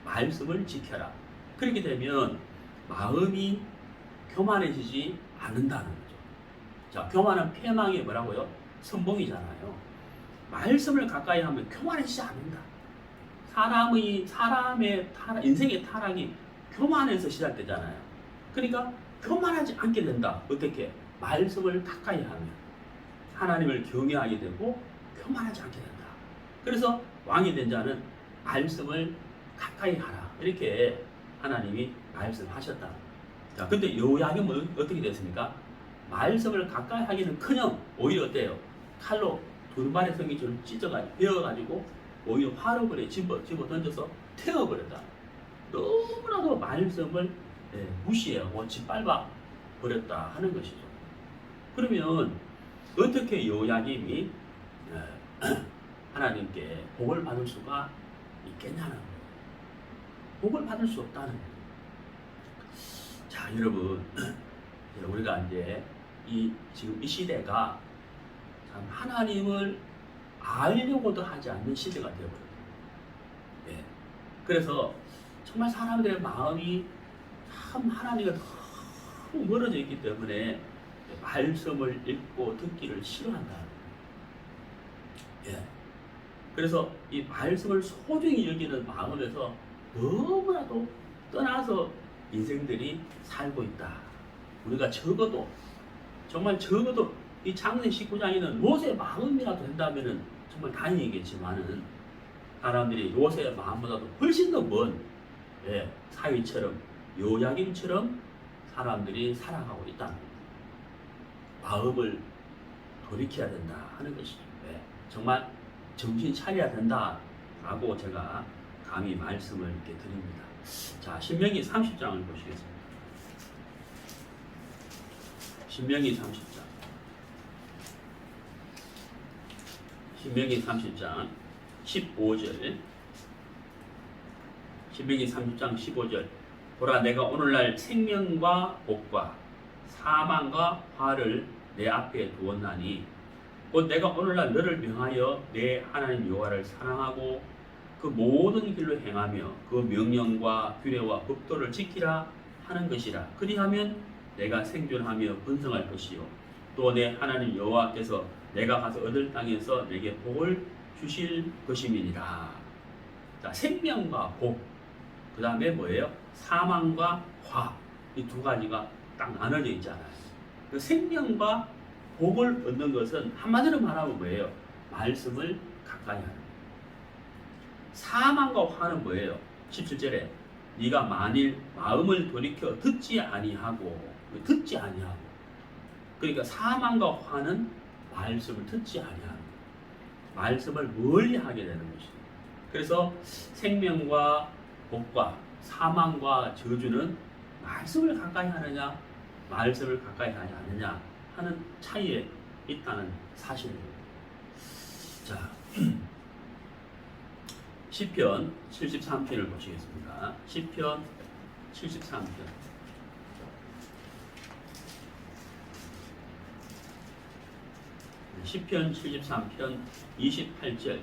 말씀을 지켜라. 그렇게 되면 마음이 교만해지지 않는다는 거죠. 자, 교만은 패망의 뭐라고요? 선봉이잖아요. 말씀을 가까이 하면 교만해지지 않는다. 사람의 인생의 타락이 교만에서 시작되잖아요. 그러니까 교만하지 않게 된다. 어떻게? 말씀을 가까이 하면 하나님을 경외하게 되고 교만하지 않게 된다. 그래서 왕이 된 자는 말씀을 가까이 하라. 이렇게 하나님이 말씀하셨다. 자, 근데 요야김은 어떻게 됐습니까? 말씀을 가까이 하기는커녕 오히려 어때요? 칼로 두루마리 성기처럼 베어가지고 오히려 화로불에 집어 던져서 태워버렸다. 너무나도 말씀을 무시하고 짓밟아 버렸다 하는 것이죠. 그러면 어떻게 요야김이 하나님께 복을 받을 수가 있겠냐는 거예요. 복을 받을 수 없다는 거예요. 자, 여러분, 우리가 이제 지금 이 시대가 참 하나님을 알려고도 하지 않는 시대가 되어버려요. 예. 그래서 정말 사람들의 마음이 참 하나님과 너무 멀어져 있기 때문에 말씀을 읽고 듣기를 싫어한다. 예. 그래서 이 말씀을 소중히 여기는 마음에서 너무나도 떠나서 인생들이 살고 있다. 우리가 정말 적어도 이 창세 19장에는 롯의 마음이라도 된다면은 정말 다행이겠지만은 사람들이 롯의 마음보다도 훨씬 더 먼 사위처럼 요야김처럼 사람들이 살아가고 있다. 마음을 돌이켜야 된다 하는 것이죠. 정말 정신 차려야 된다라고 제가 감히 말씀을 이렇게 드립니다. 자, 신명기 30장을 보시겠습니다. 신명기 30장. 신명기 30장 15절. 신명기 30장 15절. 보라, 내가 오늘날 생명과 복과 사망과 화를 내 앞에 두었나니 곧 내가 오늘날 너를 명하여 내 하나님 여호와를 사랑하고 그 모든 길로 행하며 그 명령과 규례와 법도를 지키라 하는 것이라. 그리하면 내가 생존하며 번성할 것이요 또 내 하나님 여호와께서 내가 가서 얻을 땅에서 내게 복을 주실 것임이니라. 자, 생명과 복, 그 다음에 뭐예요? 사망과 화, 이 두 가지가 딱 나눠져 있잖아요. 그 생명과 복을 얻는 것은 한마디로 말하면 뭐예요? 말씀을 가까이 하는 거예요. 사망과 화는 뭐예요? 17절에 네가 만일 마음을 돌이켜 듣지 아니하고, 그러니까 사망과 화는 말씀을 듣지 아니하는 거예요. 말씀을 멀리 하게 되는 것이죠. 그래서 생명과 복과 사망과 저주는 말씀을 가까이 하느냐, 말씀을 가까이 하지 않느냐 하는 차이에 있다는 사실입니다. 자, 시편 73편을 보시겠습니다. 시편 73편. 시편 73편 28절.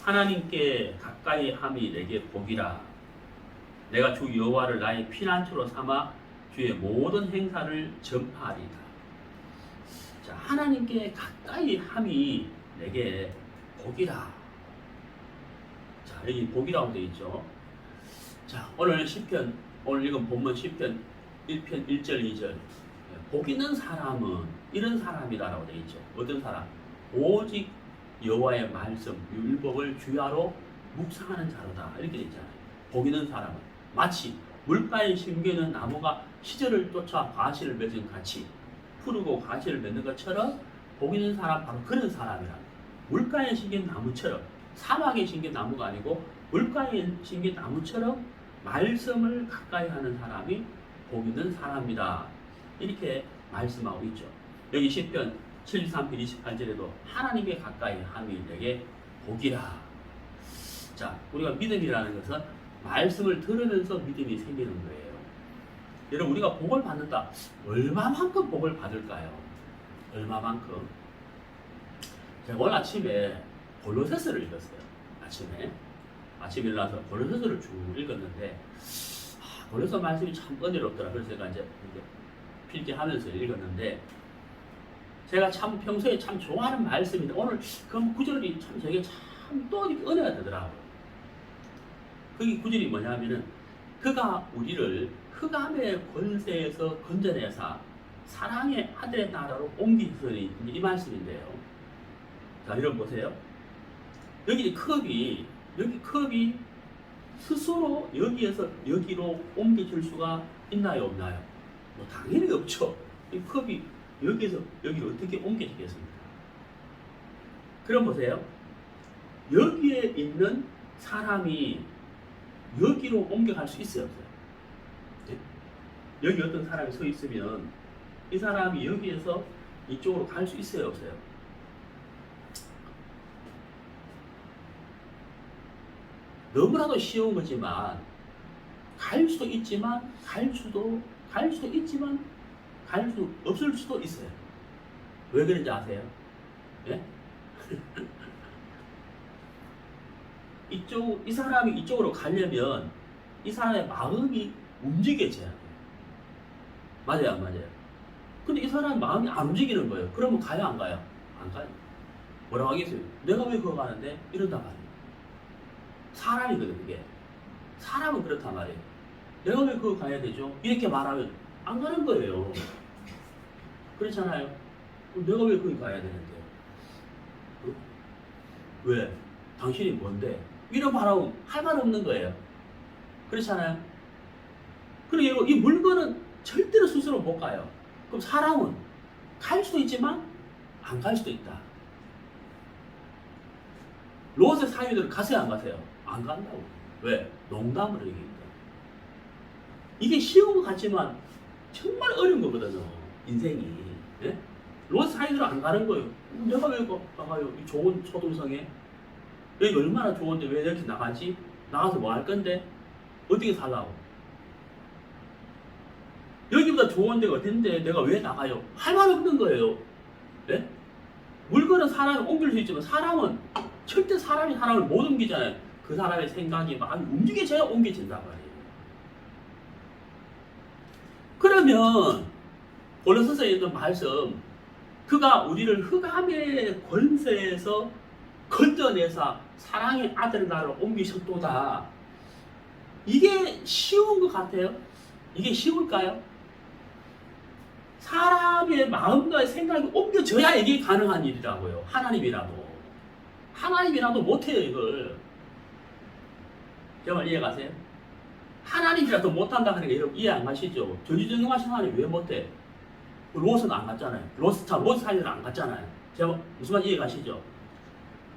하나님께 가까이 함이 내게 복이라. 내가 주 여호와를 나의 피난처로 삼아 주의 모든 행사를 전파하리다. 자, 하나님께 가까이 함이 내게 복이라. 자, 여기 복이라고 되어 있죠. 자, 오늘 시편, 오늘 읽은 본문 시편 1편 1절 2절. 복 있는 사람은 이런 사람이다라고 되어 있죠. 어떤 사람? 오직 여호와의 말씀, 율법을 주야로 묵상하는 자로다. 이렇게 되어 있잖아요. 복 있는 사람은 마치 물가에 심겨있는 나무가 시절을 쫓아 과실을 맺은 같이 푸르고 과실을 맺는 것처럼 복 있는 사람, 바로 그런 사람이라. 물가에 심긴 나무처럼, 사막에 심긴 나무가 아니고 물가에 심긴 나무처럼 말씀을 가까이 하는 사람이 복 있는 사람이다. 이렇게 말씀하고 있죠. 여기 시편 73편 28절에도 하나님께 가까이 함이 내게 복이라. 자, 우리가 믿음이라는 것은 말씀을 들으면서 믿음이 생기는 거예요. 여러분, 우리가 복을 받는다. 얼마만큼 복을 받을까요? 얼마만큼? 제가 오늘 아침에 골로새서를 읽었어요. 아침에 일어나서 골로새서를 쭉 읽었는데, 골로새 말씀이 참 은혜롭더라. 그래서 제가 이제 필기하면서 읽었는데, 제가 참 평소에 참 좋아하는 말씀인데 오늘 그 구절이 참 제게 참 또 이렇게 은혜가 되더라고요. 그 구절이 뭐냐면은, 그가 우리를 흑암의 권세에서 건져내사 사랑의 아들의 나라로 옮기시니, 이 말씀인데요. 자, 여러분 보세요. 여기 컵이 스스로 여기에서 여기로 옮겨질 수가 있나요, 없나요? 뭐 당연히 없죠. 이 컵이 여기에서 여기로 어떻게 옮겨지겠습니까? 그럼 보세요. 여기에 있는 사람이 여기로 옮겨갈 수 있어요, 없어요? 네? 여기 어떤 사람이 서 있으면 이 사람이 여기에서 이쪽으로 갈 수 있어요, 없어요? 너무나도 쉬운 거지만 갈 수도 있지만 갈 수 없을 수도 있어요. 왜 그런지 아세요? 예? 이 사람이 이쪽으로 가려면 이 사람의 마음이 움직여져야 돼요. 맞아요, 안 맞아요? 근데 이 사람 마음이 안 움직이는 거예요. 그러면 가요, 안 가요? 안 가요. 뭐라고 하겠어요? 내가 왜 그거 가는데? 이런단 말이에요. 사람이거든, 그게. 사람은 그렇단 말이에요. 내가 왜 그거 가야 되죠? 이렇게 말하면 안 가는 거예요. 그렇잖아요. 내가 왜 거기 가야 되는데? 왜? 당신이 뭔데? 이런 말하고 할 말 없는 거예요. 그렇잖아요. 그리고 이 물건은 절대로 스스로 못 가요. 그럼 사람은 갈 수도 있지만 안 갈 수도 있다. 롯의 사위들은 가세요, 안 가세요? 안 간다고. 왜? 농담을 얘기합니다. 이게 쉬운 것 같지만 정말 어려운 거거든요, 인생이. 예? 롯 사이들은 안 가는 거예요. 내가 왜 나가요? 이 좋은 초동성에. 여기 얼마나 좋은데 왜 이렇게 나가지? 나가서 뭐 할 건데? 어떻게 살라고? 여기보다 좋은 데가 어딘데 내가 왜 나가요? 할 말 없는 거예요. 예? 물건은 사람이 옮길 수 있지만 사람은 절대 사람이 사람을 못 옮기잖아요. 그 사람의 생각이 막 움직여져야 옮겨진단 말이에요. 그러면 골로새서에 있는 말씀, 그가 우리를 흑암의 권세에서 건져내사 사랑의 아들 나라로 옮기셨도다. 이게 쉬운 것 같아요? 이게 쉬울까요? 사람의 마음과 생각이 옮겨져야 이게 가능한 일이라고요. 하나님이라도 못해요, 이걸. 정말 이해가세요? 하나님이라도 못한다 하는 게 여러분 이해 안 가시죠? 전지전능하신 하나님 왜 못해? 롯은 안 갔잖아요. 롯 사이를 안 갔잖아요. 제가 무슨 말 이해 가시죠?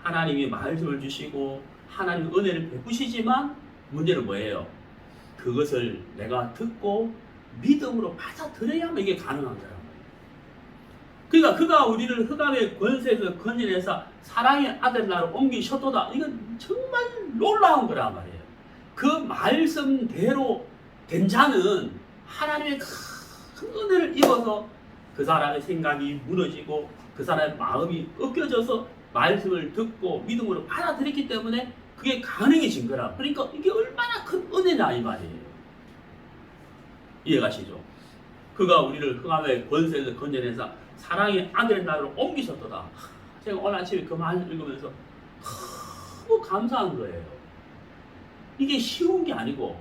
하나님이 말씀을 주시고 하나님 은혜를 베푸시지만 문제는 뭐예요? 그것을 내가 듣고 믿음으로 받아들여야만 이게 가능한 거란 말이에요. 그러니까 그가 우리를 흑암의 권세에서 건져내서 사랑의 아들 나라로 옮기셨도다. 이건 정말 놀라운 거란 말이에요. 그 말씀대로 된 자는 하나님의 큰 은혜를 입어서 그 사람의 생각이 무너지고 그 사람의 마음이 꺾여져서 말씀을 듣고 믿음으로 받아들였기 때문에 그게 가능해진 거라. 그러니까 이게 얼마나 큰 은혜냐 이 말이에요. 이해가시죠? 그가 우리를 흑암의 권세에서 건져내서 사랑의 아들의 나라로 옮기셨도다. 제가 오늘 아침에 그 말을 읽으면서 너무 감사한 거예요. 이게 쉬운 게 아니고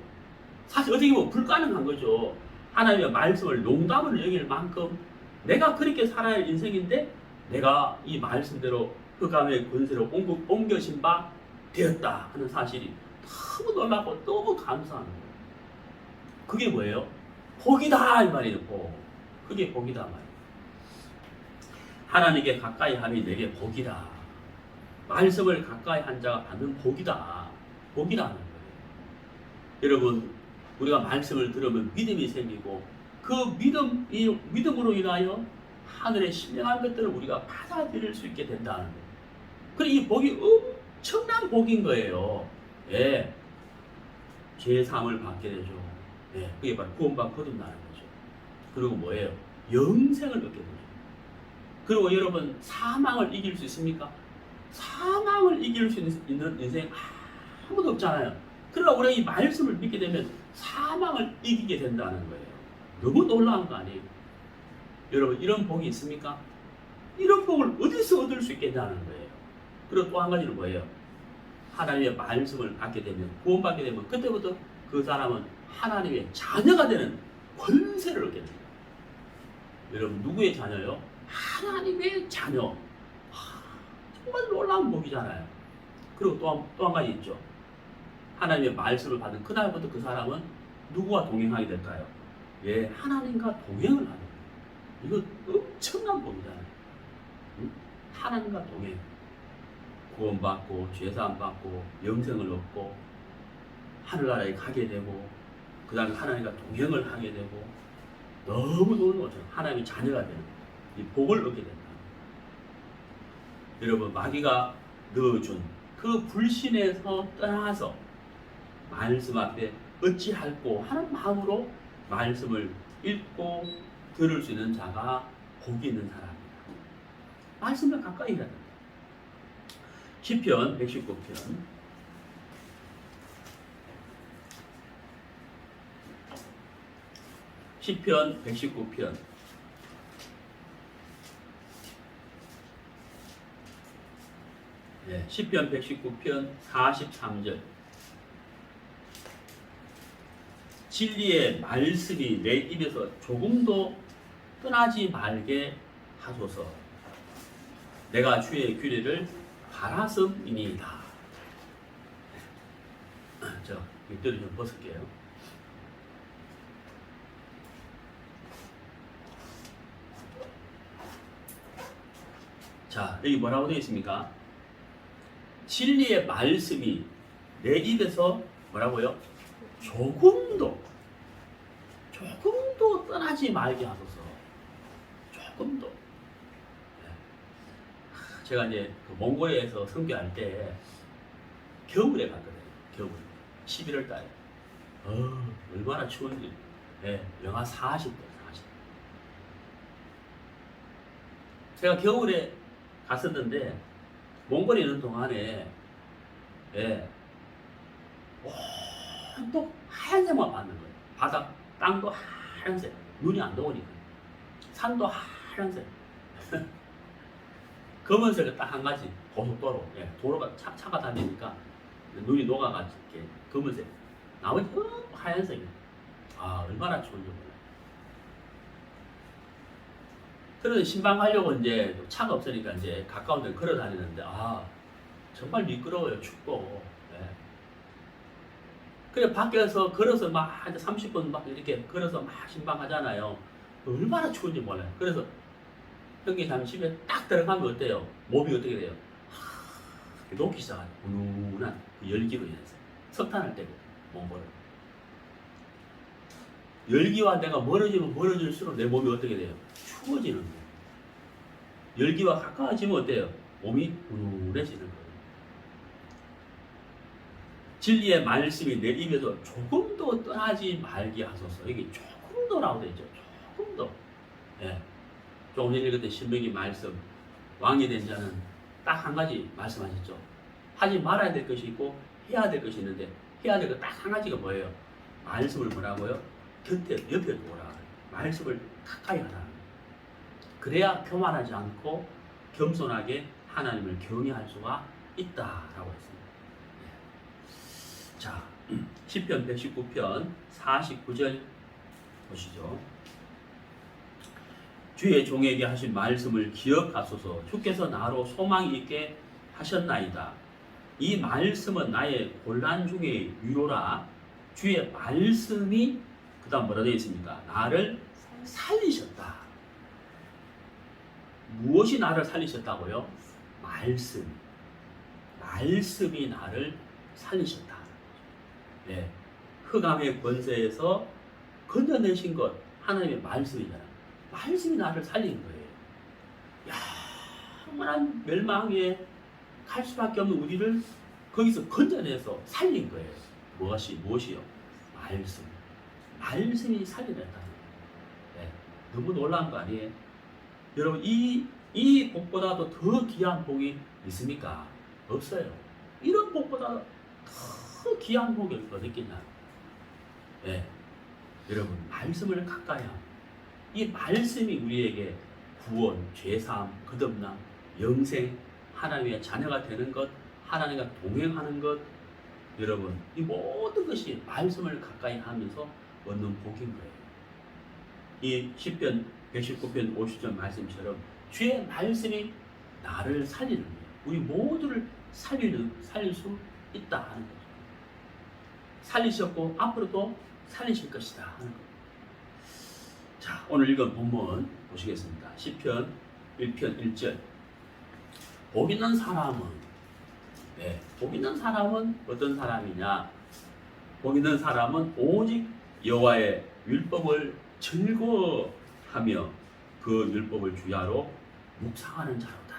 사실 어떻게 보면 불가능한 거죠. 하나님의 말씀을 농담으로 여길 만큼 내가 그렇게 살아야 할 인생인데 내가 이 말씀대로 흑암의 권세로 옮겨진 바 되었다 하는 사실이 너무 놀랍고 너무 감사한 거예요. 그게 뭐예요? 복이다 이 말이에요. 복. 그게 복이다 말이에요. 하나님께 가까이 하니 내게 복이다. 말씀을 가까이 한 자가 받는 복이다. 복이라는 거예요. 여러분 우리가 말씀을 들으면 믿음이 생기고 그 믿음으로 인하여 하늘의 신령한 것들을 우리가 받아들일 수 있게 된다는 거예요. 그리고 이 복이 엄청난 복인 거예요. 예. 죄사함을 받게 되죠. 예. 그게 바로 구원받고 거듭나는 거죠. 그리고 뭐예요? 영생을 얻게 되죠. 그리고 여러분 사망을 이길 수 있습니까? 사망을 이길 수 있는 인생 아무도 없잖아요. 그러나 우리가 이 말씀을 믿게 되면 사망을 이기게 된다는 거예요. 너무 놀라운 거 아니에요? 여러분 이런 복이 있습니까? 이런 복을 어디서 얻을 수 있겠냐는 거예요. 그리고 또 한 가지는 뭐예요? 하나님의 말씀을 받게 되면 구원받게 되면 그때부터 그 사람은 하나님의 자녀가 되는 권세를 얻게 됩니다. 여러분 누구의 자녀요? 하나님의 자녀. 정말 놀라운 복이잖아요. 그리고 또 한 가지 있죠. 하나님의 말씀을 받은 그날부터 그 사람은 누구와 동행하게 될까요? 예, 하나님과 동행을 하는 거예요. 이거 엄청난 복이잖아요. 응? 하나님과 동행. 구원받고 죄사함 받고 영생을 얻고 하늘나라에 가게 되고 그 다음에 하나님과 동행을 하게 되고 너무 놀라운 거죠. 하나님의 자녀가 되는 이 복을 얻게 된다. 여러분 마귀가 넣어준 그 불신에서 떠나서 말씀 앞에 어찌할꼬 하는 마음으로 말씀을 읽고 들을 수 있는 자가 복이 있는 사람입니다. 말씀을 가까이 해야 됩니다. 시편 119편 시편 119편 네, 시편 119편 43절 진리의 말씀이 내 입에서 조금도 떠나지 말게 하소서. 내가 주의 규례를 바라슴이니이다. 저 밑도리 좀 벗을게요. 자, 여기 뭐라고 되어 있습니까? 진리의 말씀이 내 입에서 뭐라고요? 조금도 떠나지 말게 하소서. 조금도. 제가 이제 그 몽골에서 선교할 때 겨울에 갔거든요. 겨울 11월 달에. 얼마나 추운지. 네, 영하 40도. 제가 겨울에 갔었는데 몽골에 있는 동안에 온통 하얀색만 봤는 거예요. 바닥, 땅도 하얀색. 눈이 안 더우니까. 산도 하얀색. 검은색은 딱 한 가지. 고속도로. 예, 도로가 차가 다니니까 눈이 녹아가지고 검은색. 나머지 하얀색이에요. 아, 얼마나 좋은지 몰라요. 그래서 신방 가려고 이제 차가 없으니까 이제 가까운 데 걸어 다니는데, 아, 정말 미끄러워요. 춥고. 예. 그래, 밖에서 걸어서 막 한 30분 막 이렇게 걸어서 막 신방 하잖아요. 얼마나 추운지 몰라요. 그래서 형님 잠시 집에 딱 들어가면 어때요? 몸이 어떻게 돼요? 녹기 시작하죠. 훈훈한 그 열기로 인해서. 석탄을 떼고, 몸을. 열기와 내가 멀어지면 멀어질수록 내 몸이 어떻게 돼요? 추워지는 거예요. 열기와 가까워지면 어때요? 몸이 훈훈해지는 거예요. 진리의 말씀이 내 입에서 조금도 떠나지 말게 하소서. 여기 조금도라고 되어 있죠. 조금도. 예. 조금 전에 읽었던 신명기 말씀, 왕이 된 자는 딱 한 가지 말씀하셨죠. 하지 말아야 될 것이 있고 해야 될 것이 있는데, 해야 될 것 딱 한 가지가 뭐예요? 말씀을 뭐라고요? 곁에 옆에 두라. 말씀을 가까이 하라. 그래야 교만하지 않고 겸손하게 하나님을 경외할 수가 있다라고 했습니다. 자, 시편 119편 49절 보시죠. 주의 종에게 하신 말씀을 기억하소서. 주께서 나로 소망이 있게 하셨나이다. 이 말씀은 나의 곤란 중의 위로라. 주의 말씀이 그 다음 뭐라 되어 있습니까? 나를 살리셨다. 무엇이 나를 살리셨다고요? 말씀. 말씀이 나를 살리셨다. 네. 흑암의 권세에서 건져내신 것 하나님의 말씀이잖아요. 말씀이 나를 살린 거예요. 영원한 멸망에 갈 수밖에 없는 우리를 거기서 건져내서 살린 거예요. 무엇이요? 말씀. 말씀이 살려냈다는 거예요. 네. 너무 놀라운 거 아니에요? 여러분, 이 복보다도 더 귀한 복이 있습니까? 없어요. 이런 복보다 더 귀한 복이 어디 있겠냐? 네. 여러분, 말씀을 가까이 합니다. 이 말씀이 우리에게 구원, 죄사함, 거듭남, 영생, 하나님의 자녀가 되는 것, 하나님과 동행하는 것, 여러분, 이 모든 것이 말씀을 가까이 하면서 얻는 복인 거예요. 이 시편 119편 50절 말씀처럼 주의 말씀이 나를 살리는 거예요. 우리 모두를 살릴 수 있다 하는 거죠. 살리셨고 앞으로도 살리실 것이다 하는 거예요. 자, 오늘 읽은 본문 보시겠습니다. 시편 1편 1절. 복 있는 사람은, 네, 복 있는 사람은 어떤 사람이냐? 복 있는 사람은 오직 여호와의 율법을 즐거워하며 그 율법을 주야로 묵상하는 자로다.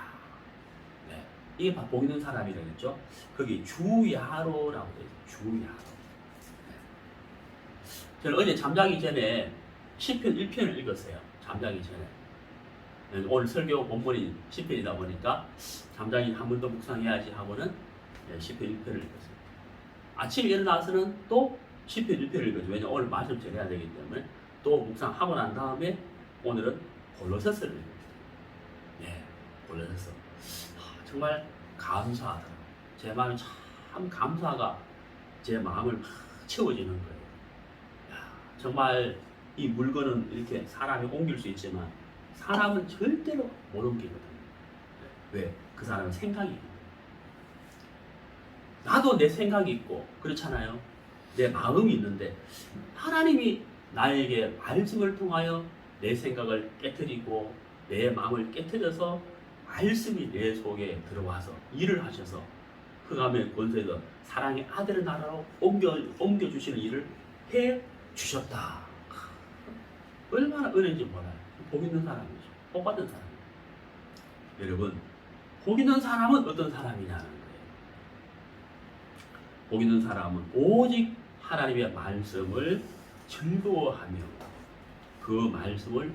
네, 이게 복 있는 사람이라고 했죠. 거기 주야로라고 되어 있어요. 주야로. 네. 저는 어제 잠자기 전에 시편 1편을 읽었어요. 잠자기 전에. 오늘 설교 본문이 시편이다 보니까 잠자기 한 번 더 묵상해야지 하고는 시편 1편을 읽었어요. 아침에 일어나서는 또 시편 1편을 읽었어요. 왜냐하면 오늘 말씀 전해야 되기 때문에. 또 묵상하고 난 다음에 오늘은 골로새서를 읽었어요. 네, 골로새서. 정말 감사하더라고요. 제 마음이 참 감사가 제 마음을 채워지는 거예요. 정말 이 물건은 이렇게 사람이 옮길 수 있지만 사람은 절대로 못 옮기거든요. 왜? 그 사람은 생각이 있거든요. 나도 내 생각이 있고 그렇잖아요. 내 마음이 있는데 하나님이 나에게 말씀을 통하여 내 생각을 깨트리고 내 마음을 깨트려서 말씀이 내 속에 들어와서 일을 하셔서 흑암의 권세에서 사랑의 아들의 나라로 옮겨주시는 일을 해 주셨다. 얼마나 은혜인지 몰라요. 복 있는 사람이죠. 복 받은 사람이죠. 여러분, 복 있는 사람은 어떤 사람이냐는 거예요. 복 있는 사람은 오직 하나님의 말씀을 즐거워하며 그 말씀을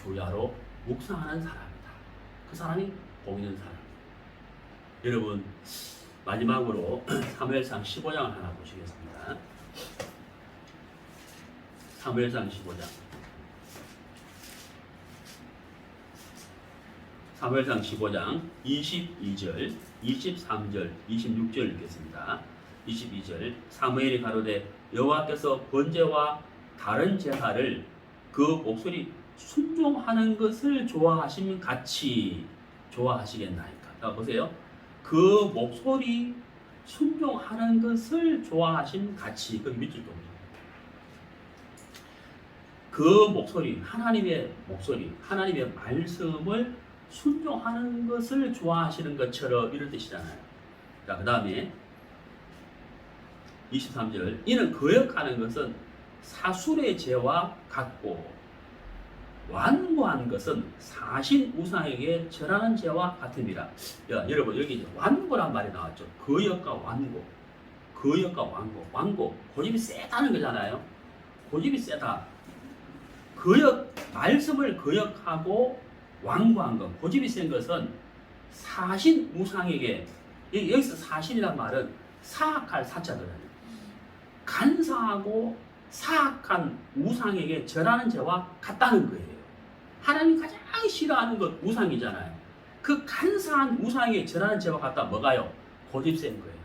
주야로 묵상하는 사람이다. 그 사람이 복 있는 사람입니다. 여러분, 마지막으로 사무엘상 15장을 하나 보시겠습니다. 사무엘상 15장. 사무엘상 15장 22절, 23절, 26절 읽겠습니다. 22절 사무엘이 가로되 여호와께서 번제와 다른 제사를 그 목소리 순종하는 것을 좋아하시면 같이 좋아하시겠나이까. 자 보세요. 그 목소리 순종하는 것을 좋아하시면 같이 그 밑줄 좀. 그 목소리, 하나님의 목소리, 하나님의 말씀을 순종하는 것을 좋아하시는 것처럼 이런 뜻이잖아요. 자, 그 다음에 23절 이는 거역하는 것은 사술의 죄와 같고 완고한 것은 사신 우상에게 절하는 죄와 같음이라. 야, 여러분 여기 완고란 말이 나왔죠. 거역과 완고, 거역과 완고, 완고 고집이 세다는 거잖아요. 고집이 세다. 거역, 말씀을 거역하고 완고한 것, 고집이 센 것은 사신 우상에게, 여기서 사신이란 말은 사악할 사자거든요. 간사하고 사악한 우상에게 절하는 죄와 같다는 거예요. 하나님 가장 싫어하는 것 우상이잖아요. 그 간사한 우상에게 절하는 죄와 같다. 뭐가요? 고집 센 거예요.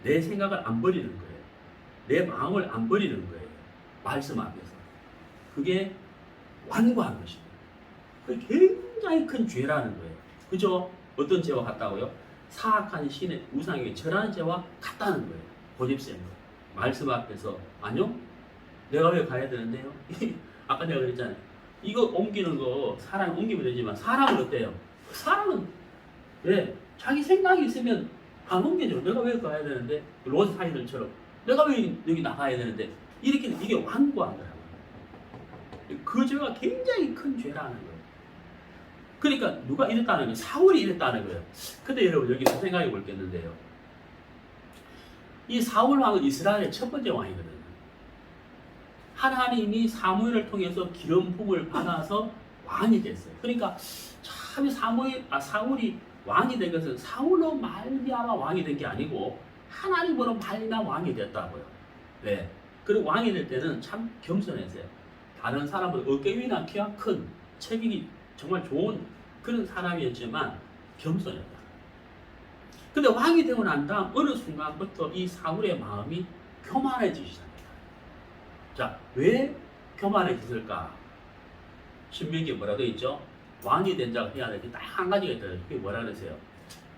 내 생각을 안 버리는 거예요. 내 마음을 안 버리는 거예요. 말씀 앞에서. 그게 완고한 것입니다. 그게 굉장히 큰 죄라는 거예요. 그죠? 어떤 죄와 같다고요? 사악한 신의 우상에게 절하는 죄와 같다는 거예요. 고집 센 거. 말씀 앞에서 아니요? 내가 왜 가야 되는데요? 아까 내가 그랬잖아요. 이거 옮기는 거 사람 옮기면 되지만 사람은 어때요? 사람은 왜? 자기 생각이 있으면 안 옮겨져. 내가 왜 가야 되는데? 로스 사이들처럼 내가 왜 여기 나가야 되는데? 이렇게 이게 완고한 거야. 그 죄가 굉장히 큰 죄라는 거예요. 그러니까 누가 이랬다는 거예요? 사울이 이랬다는 거예요. 근데 여러분 여기서 생각해 볼 게 있는데요. 이 사울 왕은 이스라엘의 첫 번째 왕이거든요. 하나님이 사무엘을 통해서 기름 부음을 받아서 왕이 됐어요. 그러니까 참 사울이 왕이 된 것은 사울로 말미암아 왕이 된 게 아니고 하나님으로 말미암아 왕이 됐다고요. 네. 그리고 왕이 될 때는 참 겸손했어요. 다른 사람보다 어깨 위나 키가 큰 체격이 정말 좋은 그런 사람이었지만 겸손했다. 근데 왕이 되고 난 다음 어느 순간부터 이 사울의 마음이 교만해지기 시작합니다. 자, 왜 교만해졌을까? 신명기에 뭐라 되어 있죠? 왕이 된 자가 해야 될 게 딱 한 가지가 있다. 그게 뭐라 그러세요?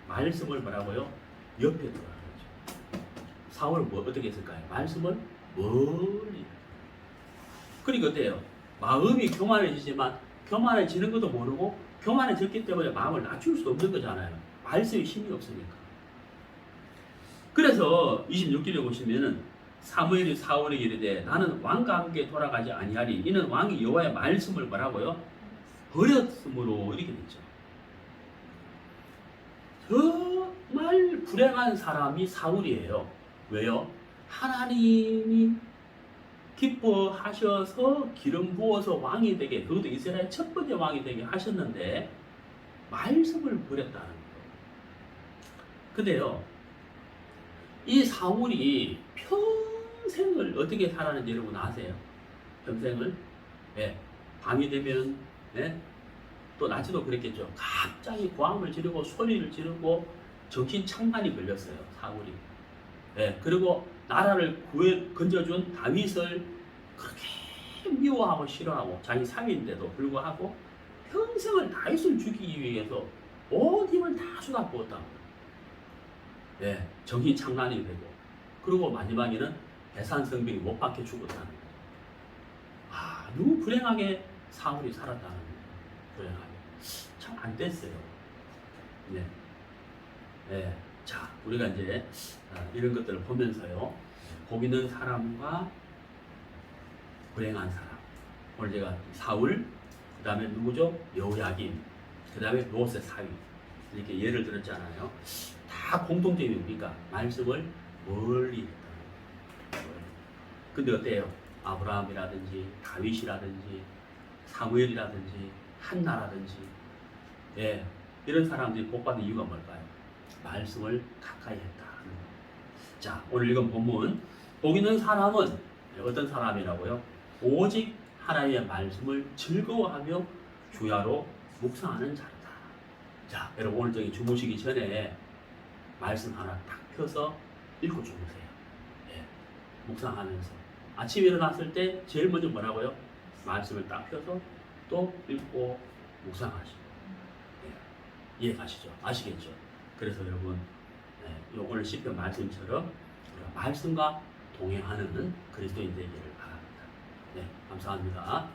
말씀을 뭐라고요? 옆에 두라 그러죠. 사울은 어떻게 했을까요? 말씀을 멀리. 그러니까 어때요? 마음이 교만해지지만 교만해지는 것도 모르고 교만해졌기 때문에 마음을 낮출 수 없는 거잖아요. 말씀에 힘이 없으니까. 그래서 26절에 보시면은 사무엘이 사울에게 이르되 나는 왕과 함께 돌아가지 아니하리. 이는 왕이 여호와의 말씀을 뭐라고요? 버렸으므로 이렇게 됐죠. 정말 불행한 사람이 사울이에요. 왜요? 하나님이 기뻐하셔서 기름 부어서 왕이 되게, 그것도 이스라엘 첫 번째 왕이 되게 하셨는데 말씀을 버렸다는 거예요. 근데요, 이 사울이 평생을 어떻게 살았는지 여러분 아세요? 평생을 밤이 되면 또 낮에도 그랬겠죠. 갑자기 고함을 지르고 소리를 지르고 정신착란이 걸렸어요. 사울이. 그리고 나라를 건져준 다윗을 그렇게 미워하고 싫어하고 자기 사위인데도 불구하고 평생을 다윗을 죽이기 위해서 온 힘을 다 쏟아부었다고. 정신착란이 되고 그리고 마지막에는 대산성병이 못 박혀 죽었다는 거예요. 너무 불행하게 사울이 살았다는 거예요. 불행하게. 참 안 됐어요. 자, 우리가 이제 이런 것들을 보면서요. 복 있는 사람과 불행한 사람. 오늘 제가 사울, 그 다음에 누구죠? 여호야김, 그 다음에 롯의 사위. 이렇게 예를 들었잖아요. 다 공통점이 뭡니까? 말씀을 멀리 했다. 근데 어때요? 아브라함이라든지 다윗이라든지 사무엘이라든지 한나라든지 이런 사람들이 복받은 이유가 뭘까요? 말씀을 가까이 했다. 자, 오늘 읽은 본문 복 있는 사람은 어떤 사람이라고요? 오직 하나님의 말씀을 즐거워하며 주야로 묵상하는 자다. 자, 여러분 오늘 저기 주무시기 전에 말씀 하나 딱 펴서 읽고 주무세요. 예, 묵상하면서 아침에 일어났을 때 제일 먼저 뭐라고요? 말씀을 딱 펴서 또 읽고 묵상하시고. 예, 이해 가시죠? 아시겠죠? 그래서 여러분 오늘 시편 말씀처럼 우리가 말씀과 동행하는 그리스도인 되기를 바랍니다. 네, 감사합니다.